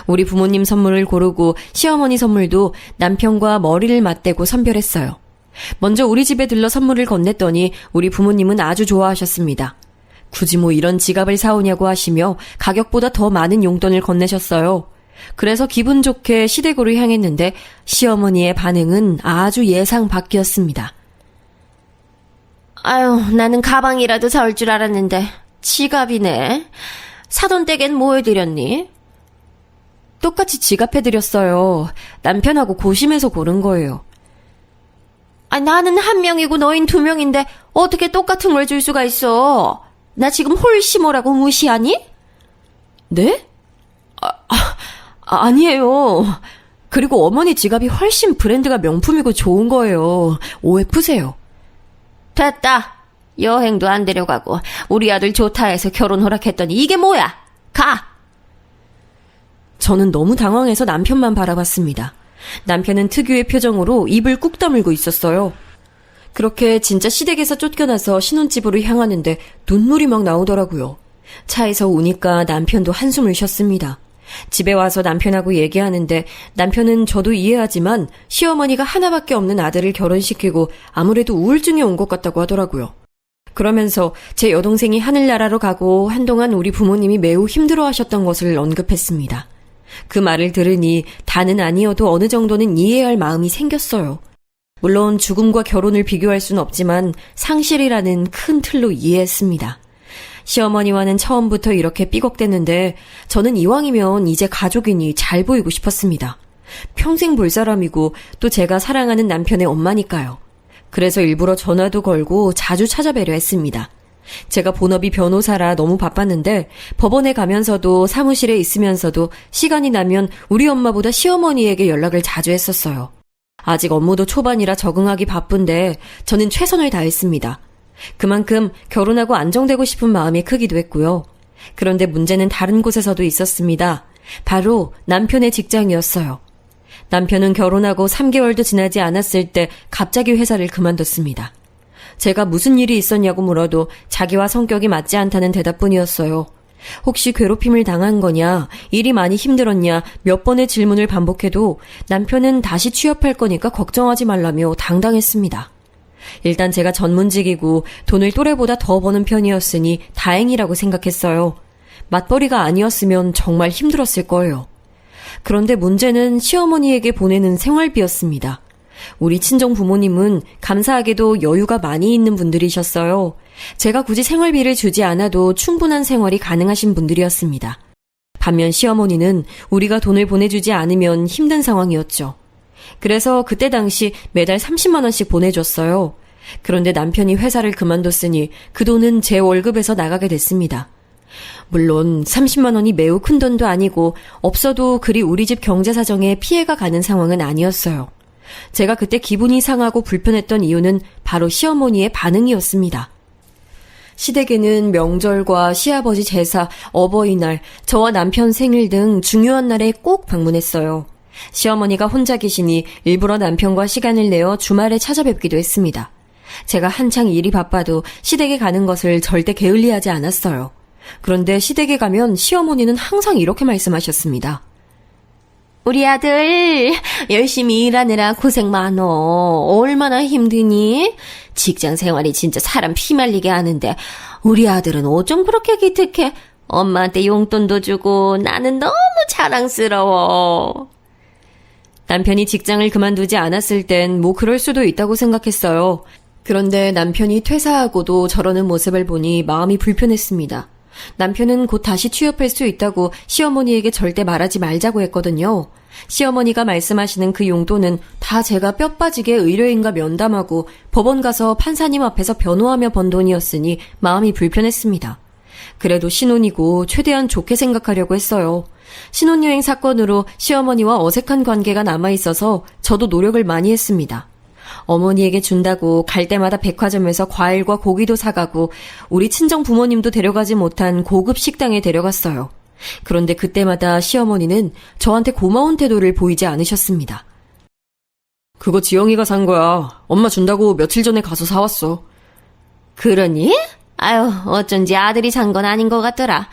우리 부모님 선물을 고르고 시어머니 선물도 남편과 머리를 맞대고 선별했어요. 먼저 우리 집에 들러 선물을 건넸더니 우리 부모님은 아주 좋아하셨습니다. 굳이 뭐 이런 지갑을 사오냐고 하시며 가격보다 더 많은 용돈을 건네셨어요. 그래서 기분 좋게 시댁으로 향했는데 시어머니의 반응은 아주 예상 밖이었습니다. 아유, 나는 가방이라도 사올 줄 알았는데 지갑이네. 사돈 댁엔 뭐 해드렸니? 똑같이 지갑해드렸어요. 남편하고 고심해서 고른 거예요. 아, 나는 한 명이고 너흰 두 명인데 어떻게 똑같은 걸 줄 수가 있어? 나 지금 홀심오라고 무시하니? 네? 아니에요. 그리고 어머니 지갑이 훨씬 브랜드가 명품이고 좋은 거예요. 오해 푸세요. 됐다. 여행도 안 데려가고 우리 아들 좋다 해서 결혼 허락했더니 이게 뭐야? 가! 저는 너무 당황해서 남편만 바라봤습니다. 남편은 특유의 표정으로 입을 꾹 다물고 있었어요. 그렇게 진짜 시댁에서 쫓겨나서 신혼집으로 향하는데 눈물이 막 나오더라고요. 차에서 우니까 남편도 한숨을 쉬었습니다. 집에 와서 남편하고 얘기하는데 남편은 저도 이해하지만 시어머니가 하나밖에 없는 아들을 결혼시키고 아무래도 우울증이 온 것 같다고 하더라고요. 그러면서 제 여동생이 하늘나라로 가고 한동안 우리 부모님이 매우 힘들어하셨던 것을 언급했습니다. 그 말을 들으니 다는 아니어도 어느 정도는 이해할 마음이 생겼어요. 물론 죽음과 결혼을 비교할 수는 없지만 상실이라는 큰 틀로 이해했습니다. 시어머니와는 처음부터 이렇게 삐걱댔는데 저는 이왕이면 이제 가족이니 잘 보이고 싶었습니다. 평생 볼 사람이고 또 제가 사랑하는 남편의 엄마니까요. 그래서 일부러 전화도 걸고 자주 찾아뵈려 했습니다. 제가 본업이 변호사라 너무 바빴는데 법원에 가면서도 사무실에 있으면서도 시간이 나면 우리 엄마보다 시어머니에게 연락을 자주 했었어요. 아직 업무도 초반이라 적응하기 바쁜데 저는 최선을 다했습니다. 그만큼 결혼하고 안정되고 싶은 마음이 크기도 했고요. 그런데 문제는 다른 곳에서도 있었습니다. 바로 남편의 직장이었어요. 남편은 결혼하고 3개월도 지나지 않았을 때 갑자기 회사를 그만뒀습니다. 제가 무슨 일이 있었냐고 물어도 자기와 성격이 맞지 않다는 대답뿐이었어요. 혹시 괴롭힘을 당한 거냐, 일이 많이 힘들었냐 몇 번의 질문을 반복해도 남편은 다시 취업할 거니까 걱정하지 말라며 당당했습니다. 일단 제가 전문직이고 돈을 또래보다 더 버는 편이었으니 다행이라고 생각했어요. 맞벌이가 아니었으면 정말 힘들었을 거예요. 그런데 문제는 시어머니에게 보내는 생활비였습니다. 우리 친정 부모님은 감사하게도 여유가 많이 있는 분들이셨어요. 제가 굳이 생활비를 주지 않아도 충분한 생활이 가능하신 분들이었습니다. 반면 시어머니는 우리가 돈을 보내주지 않으면 힘든 상황이었죠. 그래서 그때 당시 매달 30만 원씩 보내줬어요. 그런데 남편이 회사를 그만뒀으니 그 돈은 제 월급에서 나가게 됐습니다. 물론 30만 원이 매우 큰 돈도 아니고 없어도 그리 우리 집 경제 사정에 피해가 가는 상황은 아니었어요. 제가 그때 기분이 상하고 불편했던 이유는 바로 시어머니의 반응이었습니다. 시댁에는 명절과 시아버지 제사, 어버이날, 저와 남편 생일 등 중요한 날에 꼭 방문했어요. 시어머니가 혼자 계시니 일부러 남편과 시간을 내어 주말에 찾아뵙기도 했습니다. 제가 한창 일이 바빠도 시댁에 가는 것을 절대 게을리하지 않았어요. 그런데 시댁에 가면 시어머니는 항상 이렇게 말씀하셨습니다. 우리 아들 열심히 일하느라 고생 많어. 얼마나 힘드니? 직장 생활이 진짜 사람 피말리게 하는데 우리 아들은 어쩜 그렇게 기특해. 엄마한테 용돈도 주고 나는 너무 자랑스러워. 남편이 직장을 그만두지 않았을 땐 뭐 그럴 수도 있다고 생각했어요. 그런데 남편이 퇴사하고도 저러는 모습을 보니 마음이 불편했습니다. 남편은 곧 다시 취업할 수 있다고 시어머니에게 절대 말하지 말자고 했거든요. 시어머니가 말씀하시는 그 용돈은 다 제가 뼈 빠지게 의뢰인과 면담하고 법원 가서 판사님 앞에서 변호하며 번 돈이었으니 마음이 불편했습니다. 그래도 신혼이고 최대한 좋게 생각하려고 했어요. 신혼여행 사건으로 시어머니와 어색한 관계가 남아있어서 저도 노력을 많이 했습니다. 어머니에게 준다고 갈 때마다 백화점에서 과일과 고기도 사가고 우리 친정 부모님도 데려가지 못한 고급 식당에 데려갔어요. 그런데 그때마다 시어머니는 저한테 고마운 태도를 보이지 않으셨습니다. 그거 지영이가 산 거야. 엄마 준다고 며칠 전에 가서 사왔어. 그러니? 아유, 어쩐지 아들이 산 건 아닌 것 같더라.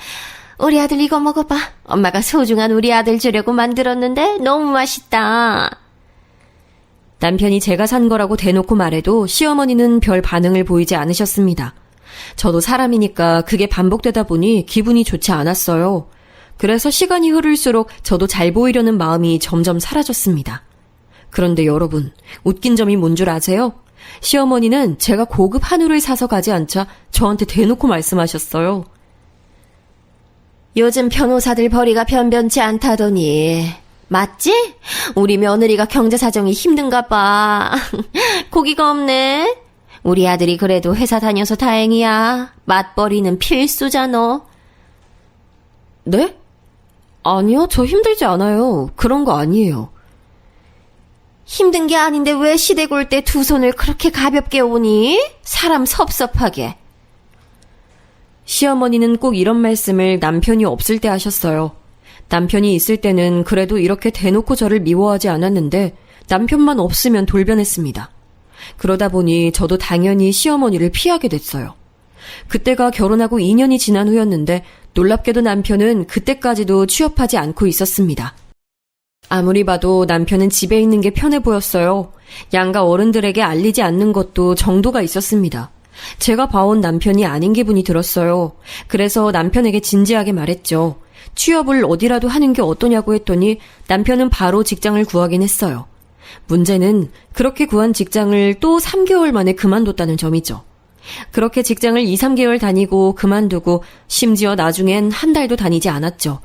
우리 아들 이거 먹어봐. 엄마가 소중한 우리 아들 주려고 만들었는데 너무 맛있다. 남편이 제가 산 거라고 대놓고 말해도 시어머니는 별 반응을 보이지 않으셨습니다. 저도 사람이니까 그게 반복되다 보니 기분이 좋지 않았어요. 그래서 시간이 흐를수록 저도 잘 보이려는 마음이 점점 사라졌습니다. 그런데 여러분, 웃긴 점이 뭔 줄 아세요? 시어머니는 제가 고급 한우를 사서 가지 않자 저한테 대놓고 말씀하셨어요. 요즘 변호사들 벌이가 변변치 않다더니. 맞지? 우리 며느리가 경제 사정이 힘든가 봐. 고기가 없네. 우리 아들이 그래도 회사 다녀서 다행이야. 맞벌이는 필수잖아. 네? 아니요, 저 힘들지 않아요. 그런 거 아니에요. 힘든 게 아닌데 왜 시댁 올 때 두 손을 그렇게 가볍게 오니? 사람 섭섭하게. 시어머니는 꼭 이런 말씀을 남편이 없을 때 하셨어요. 남편이 있을 때는 그래도 이렇게 대놓고 저를 미워하지 않았는데 남편만 없으면 돌변했습니다. 그러다 보니 저도 당연히 시어머니를 피하게 됐어요. 그때가 결혼하고 2년이 지난 후였는데 놀랍게도 남편은 그때까지도 취업하지 않고 있었습니다. 아무리 봐도 남편은 집에 있는 게 편해 보였어요. 양가 어른들에게 알리지 않는 것도 정도가 있었습니다. 제가 봐온 남편이 아닌 기분이 들었어요. 그래서 남편에게 진지하게 말했죠. 취업을 어디라도 하는 게 어떠냐고 했더니 남편은 바로 직장을 구하긴 했어요. 문제는 그렇게 구한 직장을 또 3개월 만에 그만뒀다는 점이죠. 그렇게 직장을 2, 3개월 다니고 그만두고 심지어 나중엔 한 달도 다니지 않았죠.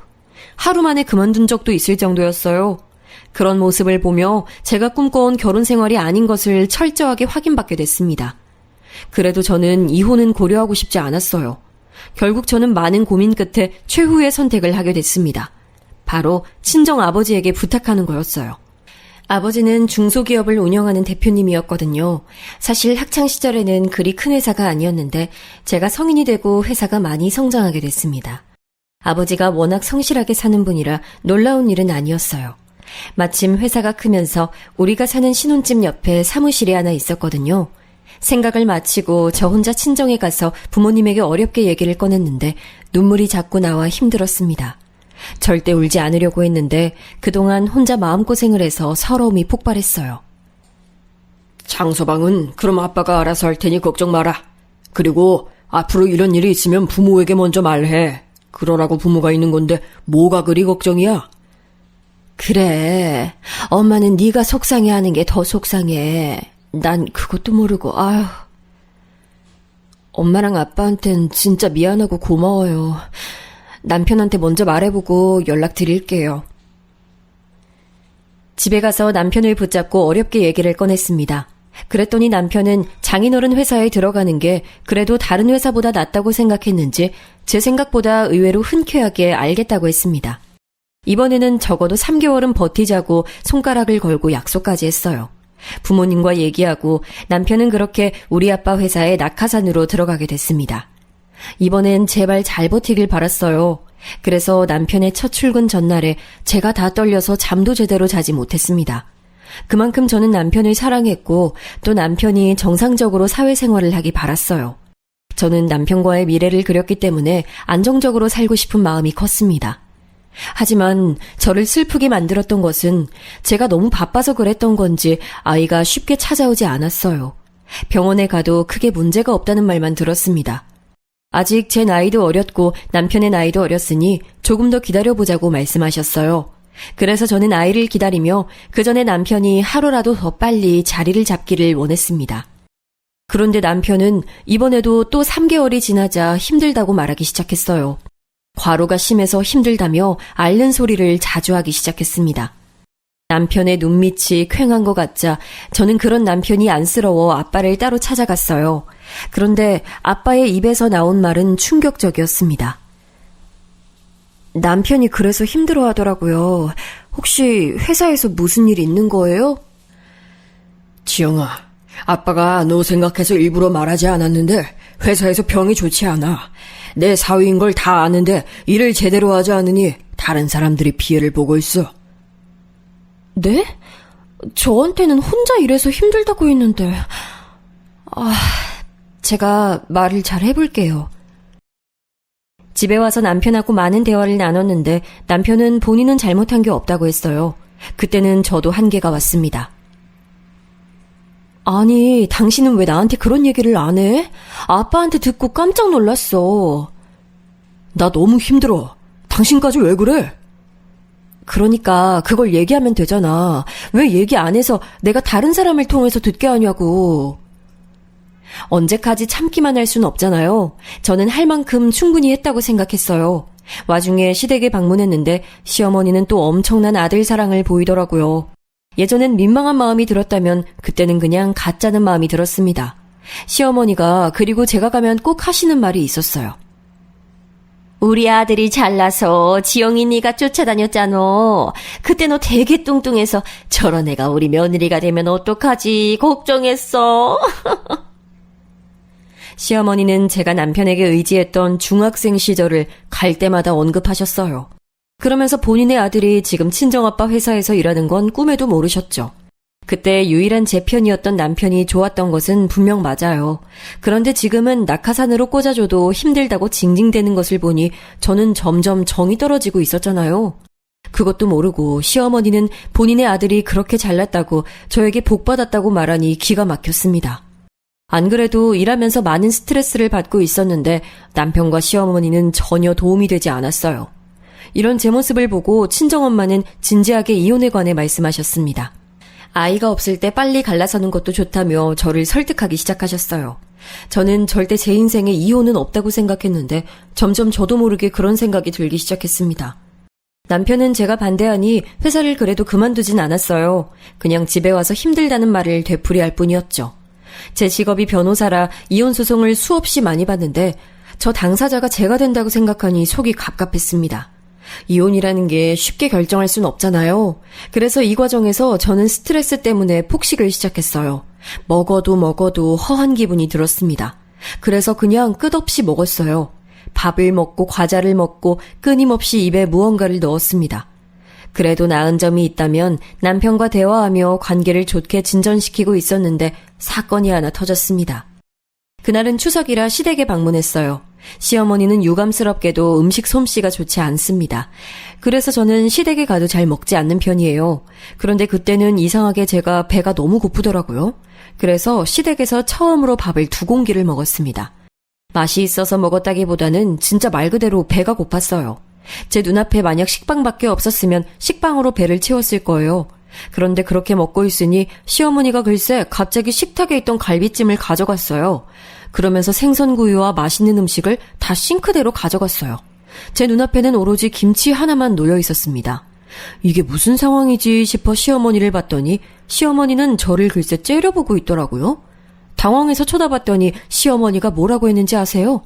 하루 만에 그만둔 적도 있을 정도였어요. 그런 모습을 보며 제가 꿈꿔온 결혼 생활이 아닌 것을 철저하게 확인받게 됐습니다. 그래도 저는 이혼은 고려하고 싶지 않았어요. 결국 저는 많은 고민 끝에 최후의 선택을 하게 됐습니다. 바로 친정아버지에게 부탁하는 거였어요. 아버지는 중소기업을 운영하는 대표님이었거든요. 사실 학창시절에는 그리 큰 회사가 아니었는데 제가 성인이 되고 회사가 많이 성장하게 됐습니다. 아버지가 워낙 성실하게 사는 분이라 놀라운 일은 아니었어요. 마침 회사가 크면서 우리가 사는 신혼집 옆에 사무실이 하나 있었거든요. 생각을 마치고 저 혼자 친정에 가서 부모님에게 어렵게 얘기를 꺼냈는데 눈물이 자꾸 나와 힘들었습니다. 절대 울지 않으려고 했는데 그동안 혼자 마음고생을 해서 서러움이 폭발했어요. 장서방은 그럼 아빠가 알아서 할 테니 걱정 마라. 그리고 앞으로 이런 일이 있으면 부모에게 먼저 말해. 그러라고 부모가 있는 건데 뭐가 그리 걱정이야? 그래. 엄마는 네가 속상해하는 게 더 속상해. 난 그것도 모르고 아휴. 엄마랑 아빠한텐 진짜 미안하고 고마워요. 남편한테 먼저 말해보고 연락드릴게요. 집에 가서 남편을 붙잡고 어렵게 얘기를 꺼냈습니다. 그랬더니 남편은 장인어른 회사에 들어가는 게 그래도 다른 회사보다 낫다고 생각했는지 제 생각보다 의외로 흔쾌하게 알겠다고 했습니다. 이번에는 적어도 3개월은 버티자고 손가락을 걸고 약속까지 했어요. 부모님과 얘기하고 남편은 그렇게 우리 아빠 회사에 낙하산으로 들어가게 됐습니다. 이번엔 제발 잘 버티길 바랐어요. 그래서 남편의 첫 출근 전날에 제가 다 떨려서 잠도 제대로 자지 못했습니다. 그만큼 저는 남편을 사랑했고 또 남편이 정상적으로 사회생활을 하기 바랐어요. 저는 남편과의 미래를 그렸기 때문에 안정적으로 살고 싶은 마음이 컸습니다. 하지만 저를 슬프게 만들었던 것은 제가 너무 바빠서 그랬던 건지 아이가 쉽게 찾아오지 않았어요. 병원에 가도 크게 문제가 없다는 말만 들었습니다. 아직 제 나이도 어렸고 남편의 나이도 어렸으니 조금 더 기다려보자고 말씀하셨어요. 그래서 저는 아이를 기다리며 그 전에 남편이 하루라도 더 빨리 자리를 잡기를 원했습니다. 그런데 남편은 이번에도 또 3개월이 지나자 힘들다고 말하기 시작했어요. 과로가 심해서 힘들다며 앓는 소리를 자주 하기 시작했습니다. 남편의 눈밑이 퀭한 것 같자 저는 그런 남편이 안쓰러워 아빠를 따로 찾아갔어요. 그런데 아빠의 입에서 나온 말은 충격적이었습니다. 남편이 그래서 힘들어하더라고요. 혹시 회사에서 무슨 일 있는 거예요? 지영아, 아빠가 너 생각해서 일부러 말하지 않았는데 회사에서 병이 좋지 않아. 내 사위인 걸 다 아는데 일을 제대로 하지 않으니 다른 사람들이 피해를 보고 있어. 네? 저한테는 혼자 일해서 힘들다고 했는데. 제가 말을 잘 해볼게요. 집에 와서 남편하고 많은 대화를 나눴는데 남편은 본인은 잘못한 게 없다고 했어요. 그때는 저도 한계가 왔습니다. 아니, 당신은 왜 나한테 그런 얘기를 안 해? 아빠한테 듣고 깜짝 놀랐어. 나 너무 힘들어. 당신까지 왜 그래? 그러니까 그걸 얘기하면 되잖아. 왜 얘기 안 해서 내가 다른 사람을 통해서 듣게 하냐고. 언제까지 참기만 할 순 없잖아요. 저는 할 만큼 충분히 했다고 생각했어요. 와중에 시댁에 방문했는데 시어머니는 또 엄청난 아들 사랑을 보이더라고요. 예전엔 민망한 마음이 들었다면 그때는 그냥 가짜는 마음이 들었습니다. 시어머니가 그리고 제가 가면 꼭 하시는 말이 있었어요. 우리 아들이 잘나서 지영이 네가 쫓아다녔잖아. 그때 너 되게 뚱뚱해서 저런 애가 우리 며느리가 되면 어떡하지 걱정했어. 시어머니는 제가 남편에게 의지했던 중학생 시절을 갈 때마다 언급하셨어요. 그러면서 본인의 아들이 지금 친정아빠 회사에서 일하는 건 꿈에도 모르셨죠. 그때 유일한 제 편이었던 남편이 좋았던 것은 분명 맞아요. 그런데 지금은 낙하산으로 꽂아줘도 힘들다고 징징대는 것을 보니 저는 점점 정이 떨어지고 있었잖아요. 그것도 모르고 시어머니는 본인의 아들이 그렇게 잘났다고 저에게 복받았다고 말하니 기가 막혔습니다. 안 그래도 일하면서 많은 스트레스를 받고 있었는데 남편과 시어머니는 전혀 도움이 되지 않았어요. 이런 제 모습을 보고 친정엄마는 진지하게 이혼에 관해 말씀하셨습니다. 아이가 없을 때 빨리 갈라서는 것도 좋다며 저를 설득하기 시작하셨어요. 저는 절대 제 인생에 이혼은 없다고 생각했는데 점점 저도 모르게 그런 생각이 들기 시작했습니다. 남편은 제가 반대하니 회사를 그래도 그만두진 않았어요. 그냥 집에 와서 힘들다는 말을 되풀이할 뿐이었죠. 제 직업이 변호사라 이혼 소송을 수없이 많이 봤는데 저 당사자가 제가 된다고 생각하니 속이 갑갑했습니다. 이혼이라는 게 쉽게 결정할 순 없잖아요. 그래서 이 과정에서 저는 스트레스 때문에 폭식을 시작했어요. 먹어도 허한 기분이 들었습니다. 그래서 그냥 끝없이 먹었어요. 밥을 먹고 과자를 먹고 끊임없이 입에 무언가를 넣었습니다. 그래도 나은 점이 있다면 남편과 대화하며 관계를 좋게 진전시키고 있었는데 사건이 하나 터졌습니다. 그날은 추석이라 시댁에 방문했어요. 시어머니는 유감스럽게도 음식 솜씨가 좋지 않습니다. 그래서 저는 시댁에 가도 잘 먹지 않는 편이에요. 그런데 그때는 이상하게 제가 배가 너무 고프더라고요. 그래서 시댁에서 처음으로 밥을 2공기를 먹었습니다. 맛이 있어서 먹었다기보다는 진짜 말 그대로 배가 고팠어요. 제 눈앞에 만약 식빵밖에 없었으면 식빵으로 배를 채웠을 거예요. 그런데 그렇게 먹고 있으니 시어머니가 글쎄 갑자기 식탁에 있던 갈비찜을 가져갔어요. 그러면서 생선구이와 맛있는 음식을 다 싱크대로 가져갔어요. 제 눈앞에는 오로지 김치 하나만 놓여 있었습니다. 이게 무슨 상황이지 싶어 시어머니를 봤더니 시어머니는 저를 글쎄 째려보고 있더라고요. 당황해서 쳐다봤더니 시어머니가 뭐라고 했는지 아세요?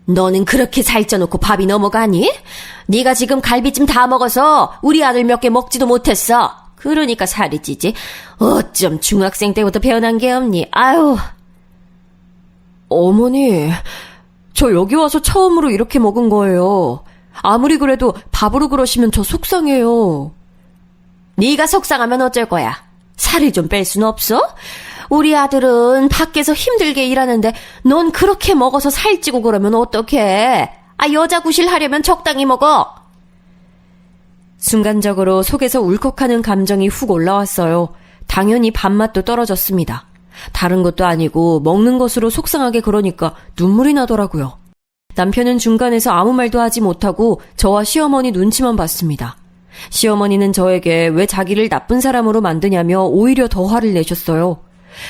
너는 그렇게 살쪄놓고 밥이 넘어가니? 네가 지금 갈비찜 다 먹어서 우리 아들 몇 개 먹지도 못했어. 그러니까 살이 찌지. 어쩜 중학생 때부터 배어난 게 없니? 아유. 어머니, 저 여기 와서 처음으로 이렇게 먹은 거예요. 아무리 그래도 밥으로 그러시면 저 속상해요. 네가 속상하면 어쩔 거야? 살을 좀 뺄 순 없어? 우리 아들은 밖에서 힘들게 일하는데 넌 그렇게 먹어서 살찌고 그러면 어떡해? 여자 구실 하려면 적당히 먹어. 순간적으로 속에서 울컥하는 감정이 훅 올라왔어요. 당연히 밥맛도 떨어졌습니다. 다른 것도 아니고 먹는 것으로 속상하게 그러니까 눈물이 나더라고요. 남편은 중간에서 아무 말도 하지 못하고 저와 시어머니 눈치만 봤습니다. 시어머니는 저에게 왜 자기를 나쁜 사람으로 만드냐며 오히려 더 화를 내셨어요.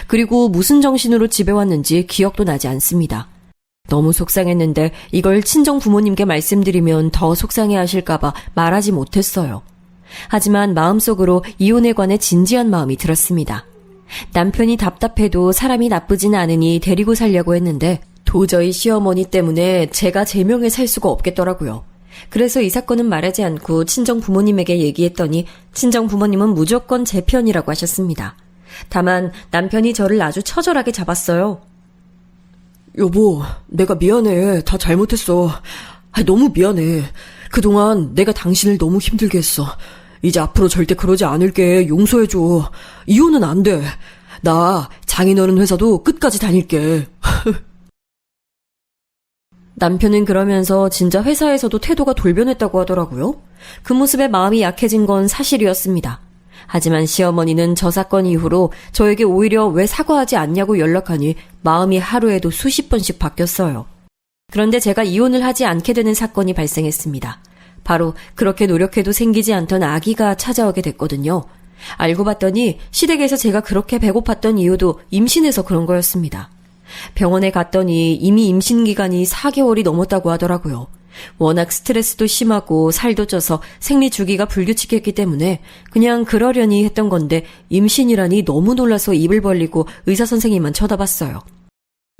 그리고 무슨 정신으로 집에 왔는지 기억도 나지 않습니다. 너무 속상했는데 이걸 친정 부모님께 말씀드리면 더 속상해 하실까봐 말하지 못했어요. 하지만 마음속으로 이혼에 관해 진지한 마음이 들었습니다. 남편이 답답해도 사람이 나쁘진 않으니 데리고 살려고 했는데 도저히 시어머니 때문에 제가 제명에 살 수가 없겠더라고요. 그래서 이 사건은 말하지 않고 친정 부모님에게 얘기했더니 친정 부모님은 무조건 제 편이라고 하셨습니다. 다만 남편이 저를 아주 처절하게 잡았어요. 여보, 내가 미안해. 다 잘못했어. 너무 미안해. 그동안 내가 당신을 너무 힘들게 했어. 이제 앞으로 절대 그러지 않을게. 용서해줘. 이혼은 안 돼. 나 장인어른 회사도 끝까지 다닐게. 남편은 그러면서 진짜 회사에서도 태도가 돌변했다고 하더라고요. 그 모습에 마음이 약해진 건 사실이었습니다. 하지만 시어머니는 저 사건 이후로 저에게 오히려 왜 사과하지 않냐고 연락하니 마음이 하루에도 수십 번씩 바뀌었어요. 그런데 제가 이혼을 하지 않게 되는 사건이 발생했습니다. 바로 그렇게 노력해도 생기지 않던 아기가 찾아오게 됐거든요. 알고 봤더니 시댁에서 제가 그렇게 배고팠던 이유도 임신해서 그런 거였습니다. 병원에 갔더니 이미 임신 기간이 4개월이 넘었다고 하더라고요. 워낙 스트레스도 심하고 살도 쪄서 생리 주기가 불규칙했기 때문에 그냥 그러려니 했던 건데 임신이라니 너무 놀라서 입을 벌리고 의사 선생님만 쳐다봤어요.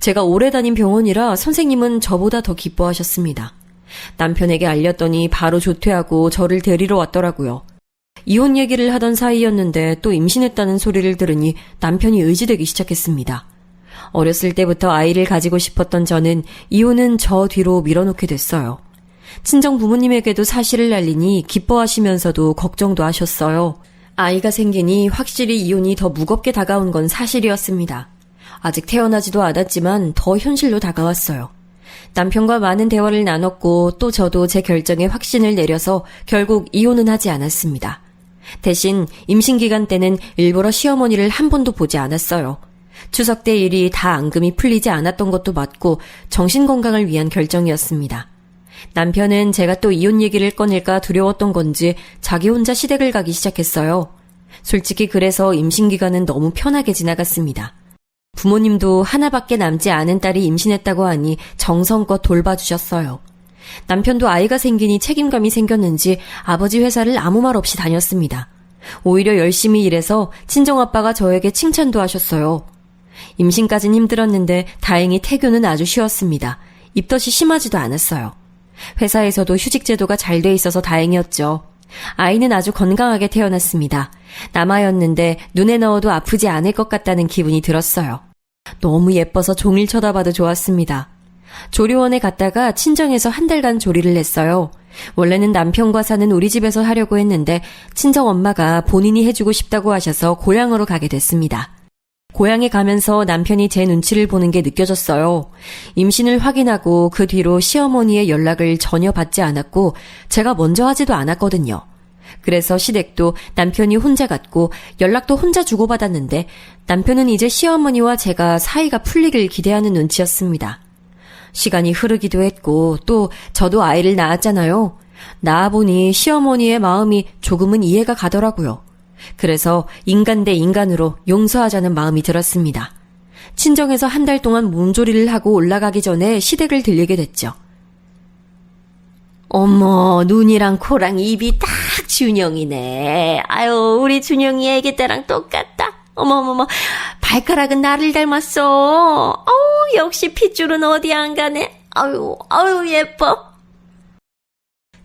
제가 오래 다닌 병원이라 선생님은 저보다 더 기뻐하셨습니다. 남편에게 알렸더니 바로 조퇴하고 저를 데리러 왔더라고요. 이혼 얘기를 하던 사이였는데 또 임신했다는 소리를 들으니 남편이 의지되기 시작했습니다. 어렸을 때부터 아이를 가지고 싶었던 저는 이혼은 저 뒤로 밀어놓게 됐어요. 친정 부모님에게도 사실을 알리니 기뻐하시면서도 걱정도 하셨어요. 아이가 생기니 확실히 이혼이 더 무겁게 다가온 건 사실이었습니다. 아직 태어나지도 않았지만 더 현실로 다가왔어요. 남편과 많은 대화를 나눴고 또 저도 제 결정에 확신을 내려서 결국 이혼은 하지 않았습니다. 대신 임신 기간 때는 일부러 시어머니를 한 번도 보지 않았어요. 추석 때 일이 다 앙금이 풀리지 않았던 것도 맞고 정신건강을 위한 결정이었습니다. 남편은 제가 또 이혼 얘기를 꺼낼까 두려웠던 건지 자기 혼자 시댁을 가기 시작했어요. 솔직히 그래서 임신 기간은 너무 편하게 지나갔습니다. 부모님도 하나밖에 남지 않은 딸이 임신했다고 하니 정성껏 돌봐주셨어요. 남편도 아이가 생기니 책임감이 생겼는지 아버지 회사를 아무 말 없이 다녔습니다. 오히려 열심히 일해서 친정아빠가 저에게 칭찬도 하셨어요. 임신까진 힘들었는데 다행히 태교는 아주 쉬웠습니다. 입덧이 심하지도 않았어요. 회사에서도 휴직 제도가 잘 돼 있어서 다행이었죠. 아이는 아주 건강하게 태어났습니다. 남아였는데 눈에 넣어도 아프지 않을 것 같다는 기분이 들었어요. 너무 예뻐서 종일 쳐다봐도 좋았습니다. 조리원에 갔다가 친정에서 한 달간 조리를 했어요. 원래는 남편과 사는 우리 집에서 하려고 했는데 친정엄마가 본인이 해주고 싶다고 하셔서 고향으로 가게 됐습니다. 고향에 가면서 남편이 제 눈치를 보는 게 느껴졌어요. 임신을 확인하고 그 뒤로 시어머니의 연락을 전혀 받지 않았고 제가 먼저 하지도 않았거든요. 그래서 시댁도 남편이 혼자 갔고 연락도 혼자 주고받았는데 남편은 이제 시어머니와 제가 사이가 풀리길 기대하는 눈치였습니다. 시간이 흐르기도 했고 또 저도 아이를 낳았잖아요. 낳아보니 시어머니의 마음이 조금은 이해가 가더라고요. 그래서 인간 대 인간으로 용서하자는 마음이 들었습니다. 친정에서 한 달 동안 몸조리를 하고 올라가기 전에 시댁을 들리게 됐죠. 어머, 눈이랑 코랑 입이 딱 준영이네. 아유, 우리 준영이 애기 때랑 똑같다. 어머머머, 발가락은 나를 닮았어. 역시 핏줄은 어디 안 가네. 아유, 예뻐.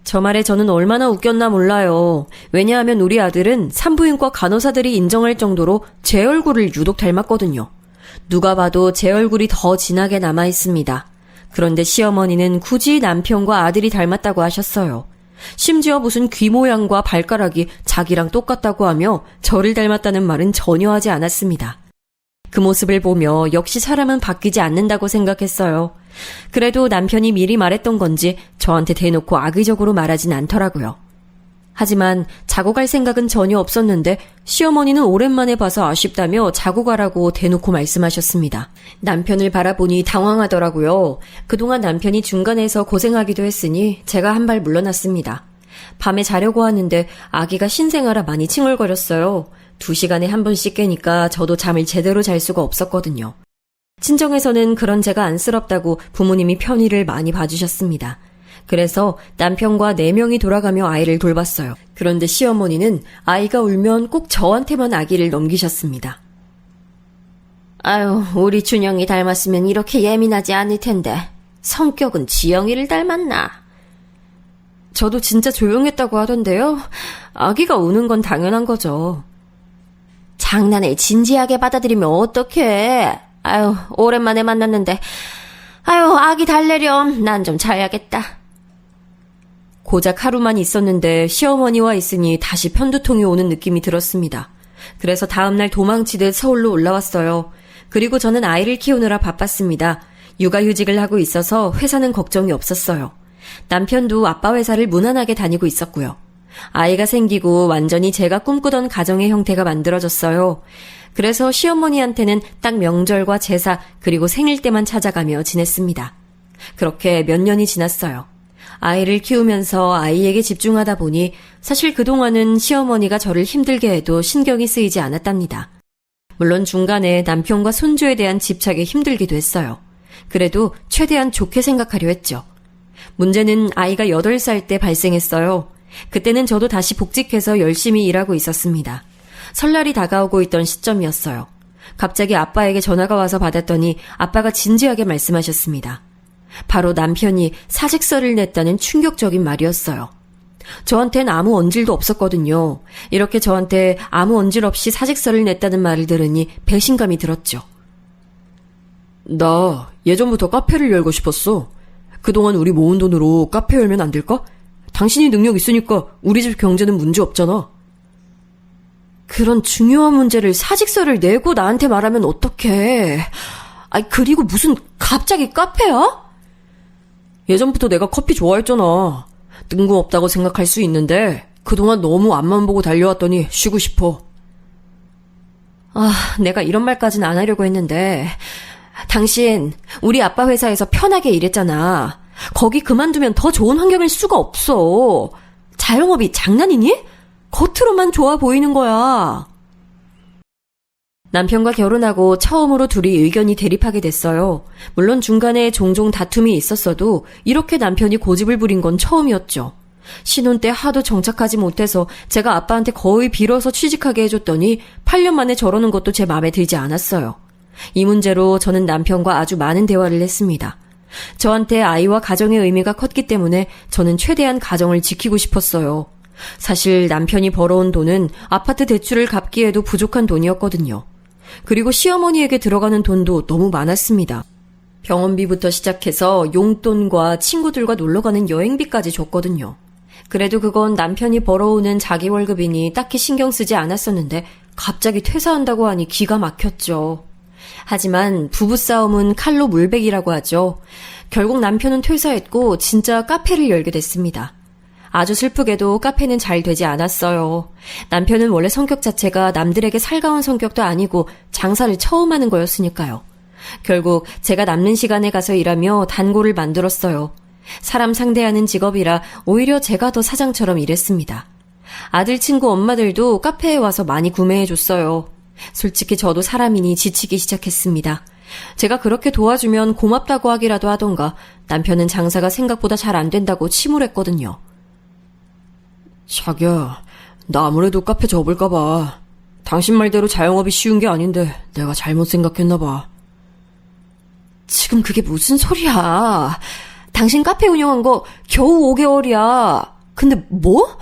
저 말에 저는 얼마나 웃겼나 몰라요. 왜냐하면 우리 아들은 산부인과 간호사들이 인정할 정도로 제 얼굴을 유독 닮았거든요. 누가 봐도 제 얼굴이 더 진하게 남아 있습니다. 그런데 시어머니는 굳이 남편과 아들이 닮았다고 하셨어요. 심지어 무슨 귀 모양과 발가락이 자기랑 똑같다고 하며 저를 닮았다는 말은 전혀 하지 않았습니다. 그 모습을 보며 역시 사람은 바뀌지 않는다고 생각했어요. 그래도 남편이 미리 말했던 건지 저한테 대놓고 악의적으로 말하진 않더라고요. 하지만 자고 갈 생각은 전혀 없었는데 시어머니는 오랜만에 봐서 아쉽다며 자고 가라고 대놓고 말씀하셨습니다. 남편을 바라보니 당황하더라고요. 그동안 남편이 중간에서 고생하기도 했으니 제가 한 발 물러났습니다. 밤에 자려고 하는데 아기가 신생아라 많이 칭얼거렸어요. 2시간에 한 번씩 깨니까 저도 잠을 제대로 잘 수가 없었거든요. 친정에서는 그런 제가 안쓰럽다고 부모님이 편의를 많이 봐주셨습니다. 그래서 남편과 4명이 돌아가며 아이를 돌봤어요. 그런데 시어머니는 아이가 울면 꼭 저한테만 아기를 넘기셨습니다. 아유, 우리 준영이 닮았으면 이렇게 예민하지 않을 텐데 성격은 지영이를 닮았나? 저도 진짜 조용했다고 하던데요. 아기가 우는 건 당연한 거죠. 장난을 진지하게 받아들이면 어떡해. 아유, 오랜만에 만났는데 아유, 아기 달래렴. 난 좀 자야겠다. 고작 하루만 있었는데 시어머니와 있으니 다시 편두통이 오는 느낌이 들었습니다. 그래서 다음날 도망치듯 서울로 올라왔어요. 그리고 저는 아이를 키우느라 바빴습니다. 육아휴직을 하고 있어서 회사는 걱정이 없었어요. 남편도 아빠 회사를 무난하게 다니고 있었고요. 아이가 생기고 완전히 제가 꿈꾸던 가정의 형태가 만들어졌어요. 그래서 시어머니한테는 딱 명절과 제사 그리고 생일 때만 찾아가며 지냈습니다. 그렇게 몇 년이 지났어요. 아이를 키우면서 아이에게 집중하다 보니 사실 그동안은 시어머니가 저를 힘들게 해도 신경이 쓰이지 않았답니다. 물론 중간에 남편과 손주에 대한 집착에 힘들기도 했어요. 그래도 최대한 좋게 생각하려 했죠. 문제는 아이가 8살 때 발생했어요. 그때는 저도 다시 복직해서 열심히 일하고 있었습니다. 설날이 다가오고 있던 시점이었어요. 갑자기 아빠에게 전화가 와서 받았더니 아빠가 진지하게 말씀하셨습니다. 바로 남편이 사직서를 냈다는 충격적인 말이었어요. 저한텐 아무 언질도 없었거든요. 이렇게 저한테 아무 언질 없이 사직서를 냈다는 말을 들으니 배신감이 들었죠. 나 예전부터 카페를 열고 싶었어. 그동안 우리 모은 돈으로 카페 열면 안 될까? 당신이 능력 있으니까 우리 집 경제는 문제 없잖아. 그런 중요한 문제를 사직서를 내고 나한테 말하면 어떡해. 그리고 무슨 갑자기 카페야? 예전부터 내가 커피 좋아했잖아. 뜬금없다고 생각할 수 있는데 그동안 너무 앞만 보고 달려왔더니 쉬고 싶어. 내가 이런 말까진 안 하려고 했는데 당신 우리 아빠 회사에서 편하게 일했잖아. 거기 그만두면 더 좋은 환경일 수가 없어. 자영업이 장난이니? 겉으로만 좋아 보이는 거야. 남편과 결혼하고 처음으로 둘이 의견이 대립하게 됐어요. 물론 중간에 종종 다툼이 있었어도 이렇게 남편이 고집을 부린 건 처음이었죠. 신혼 때 하도 정착하지 못해서 제가 아빠한테 거의 빌어서 취직하게 해줬더니 8년 만에 저러는 것도 제 마음에 들지 않았어요. 이 문제로 저는 남편과 아주 많은 대화를 했습니다. 저한테 아이와 가정의 의미가 컸기 때문에 저는 최대한 가정을 지키고 싶었어요. 사실 남편이 벌어온 돈은 아파트 대출을 갚기에도 부족한 돈이었거든요. 그리고 시어머니에게 들어가는 돈도 너무 많았습니다. 병원비부터 시작해서 용돈과 친구들과 놀러가는 여행비까지 줬거든요. 그래도 그건 남편이 벌어오는 자기 월급이니 딱히 신경 쓰지 않았었는데 갑자기 퇴사한다고 하니 기가 막혔죠. 하지만 부부싸움은 칼로 물베기라고 하죠. 결국 남편은 퇴사했고 진짜 카페를 열게 됐습니다. 아주 슬프게도 카페는 잘 되지 않았어요. 남편은 원래 성격 자체가 남들에게 살가운 성격도 아니고 장사를 처음 하는 거였으니까요. 결국 제가 남는 시간에 가서 일하며 단골을 만들었어요. 사람 상대하는 직업이라 오히려 제가 더 사장처럼 일했습니다. 아들 친구 엄마들도 카페에 와서 많이 구매해줬어요. 솔직히 저도 사람이니 지치기 시작했습니다. 제가 그렇게 도와주면 고맙다고 하기라도 하던가 남편은 장사가 생각보다 잘 안 된다고 침울했거든요. 자기야, 나 아무래도 카페 접을까봐. 당신 말대로 자영업이 쉬운 게 아닌데 내가 잘못 생각했나봐. 지금 그게 무슨 소리야. 당신 카페 운영한 거 겨우 5개월이야. 근데 뭐?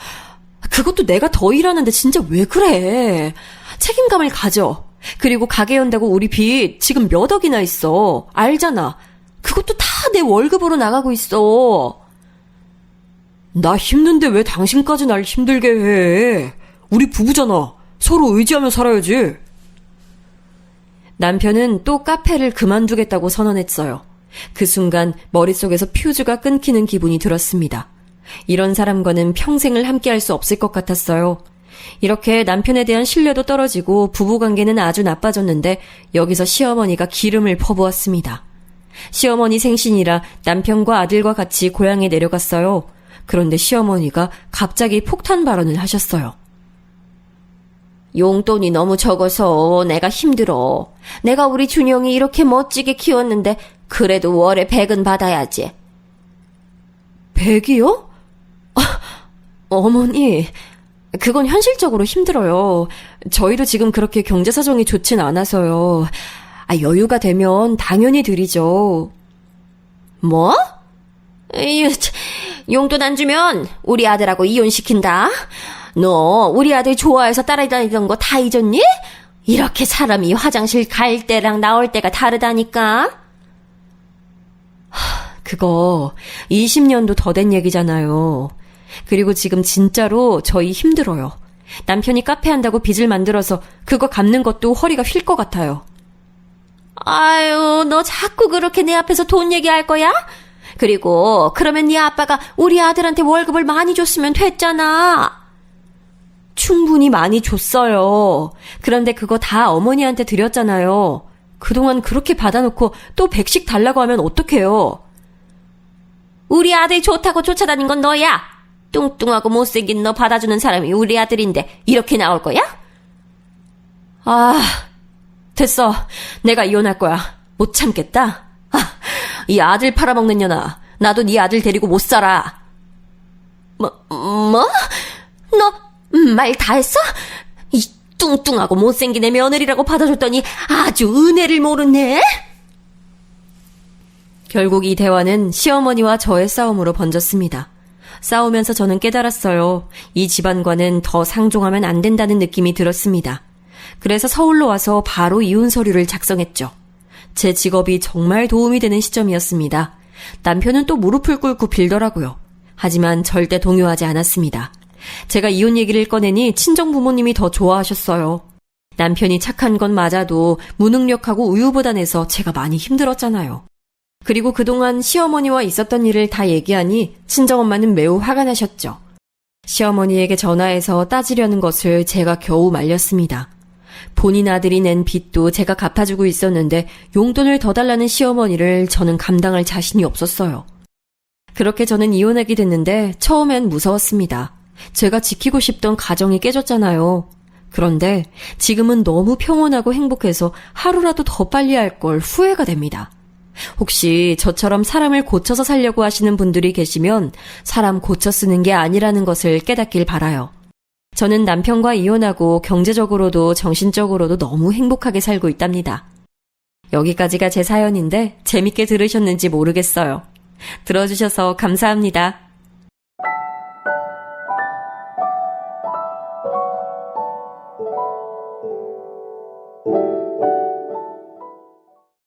그것도 내가 더 일하는데 진짜 왜 그래. 책임감을 가져. 그리고 가게 연다고 우리 빚 지금 몇 억이나 있어. 알잖아. 그것도 다 내 월급으로 나가고 있어. 나 힘든데 왜 당신까지 날 힘들게 해. 우리 부부잖아. 서로 의지하며 살아야지. 남편은 또 카페를 그만두겠다고 선언했어요. 그 순간 머릿속에서 퓨즈가 끊기는 기분이 들었습니다. 이런 사람과는 평생을 함께할 수 없을 것 같았어요. 이렇게 남편에 대한 신뢰도 떨어지고 부부관계는 아주 나빠졌는데 여기서 시어머니가 기름을 퍼부었습니다. 시어머니 생신이라 남편과 아들과 같이 고향에 내려갔어요. 그런데 시어머니가 갑자기 폭탄 발언을 하셨어요. 용돈이 너무 적어서 내가 힘들어. 내가 우리 준영이 이렇게 멋지게 키웠는데 그래도 월에 100은 받아야지. 100이요? 어머니, 그건 현실적으로 힘들어요. 저희도 지금 그렇게 경제 사정이 좋진 않아서요. 여유가 되면 당연히 드리죠. 뭐? 용돈 안 주면 우리 아들하고 이혼시킨다. 너 우리 아들 좋아해서 따라다니던 거 다 잊었니? 이렇게 사람이 화장실 갈 때랑 나올 때가 다르다니까. 그거 20년도 더 된 얘기잖아요. 그리고 지금 진짜로 저희 힘들어요. 남편이 카페 한다고 빚을 만들어서 그거 갚는 것도 허리가 휠 것 같아요. 아유, 너 자꾸 그렇게 내 앞에서 돈 얘기할 거야? 그리고 그러면 네 아빠가 우리 아들한테 월급을 많이 줬으면 됐잖아. 충분히 많이 줬어요. 그런데 그거 다 어머니한테 드렸잖아요. 그동안 그렇게 받아놓고 또 100씩 달라고 하면 어떡해요? 우리 아들이 좋다고 쫓아다닌 건 너야. 뚱뚱하고 못생긴 너 받아주는 사람이 우리 아들인데 이렇게 나올 거야? 아, 됐어. 내가 이혼할 거야. 못 참겠다. 이 아들 팔아먹는 년아. 나도 네 아들 데리고 못 살아. 뭐? 너 말 다 했어? 이 뚱뚱하고 못생긴 애 며느리라고 받아줬더니 아주 은혜를 모르네? 결국 이 대화는 시어머니와 저의 싸움으로 번졌습니다. 싸우면서 저는 깨달았어요. 이 집안과는 더 상종하면 안 된다는 느낌이 들었습니다. 그래서 서울로 와서 바로 이혼 서류를 작성했죠. 제 직업이 정말 도움이 되는 시점이었습니다. 남편은 또 무릎을 꿇고 빌더라고요. 하지만 절대 동요하지 않았습니다. 제가 이혼 얘기를 꺼내니 친정 부모님이 더 좋아하셨어요. 남편이 착한 건 맞아도 무능력하고 우유부단해서 제가 많이 힘들었잖아요. 그리고 그동안 시어머니와 있었던 일을 다 얘기하니 친정엄마는 매우 화가 나셨죠. 시어머니에게 전화해서 따지려는 것을 제가 겨우 말렸습니다. 본인 아들이 낸 빚도 제가 갚아주고 있었는데 용돈을 더 달라는 시어머니를 저는 감당할 자신이 없었어요. 그렇게 저는 이혼하게 됐는데 처음엔 무서웠습니다. 제가 지키고 싶던 가정이 깨졌잖아요. 그런데 지금은 너무 평온하고 행복해서 하루라도 더 빨리 할 걸 후회가 됩니다. 혹시 저처럼 사람을 고쳐서 살려고 하시는 분들이 계시면 사람 고쳐 쓰는 게 아니라는 것을 깨닫길 바라요. 저는 남편과 이혼하고 경제적으로도 정신적으로도 너무 행복하게 살고 있답니다. 여기까지가 제 사연인데 재밌게 들으셨는지 모르겠어요. 들어주셔서 감사합니다.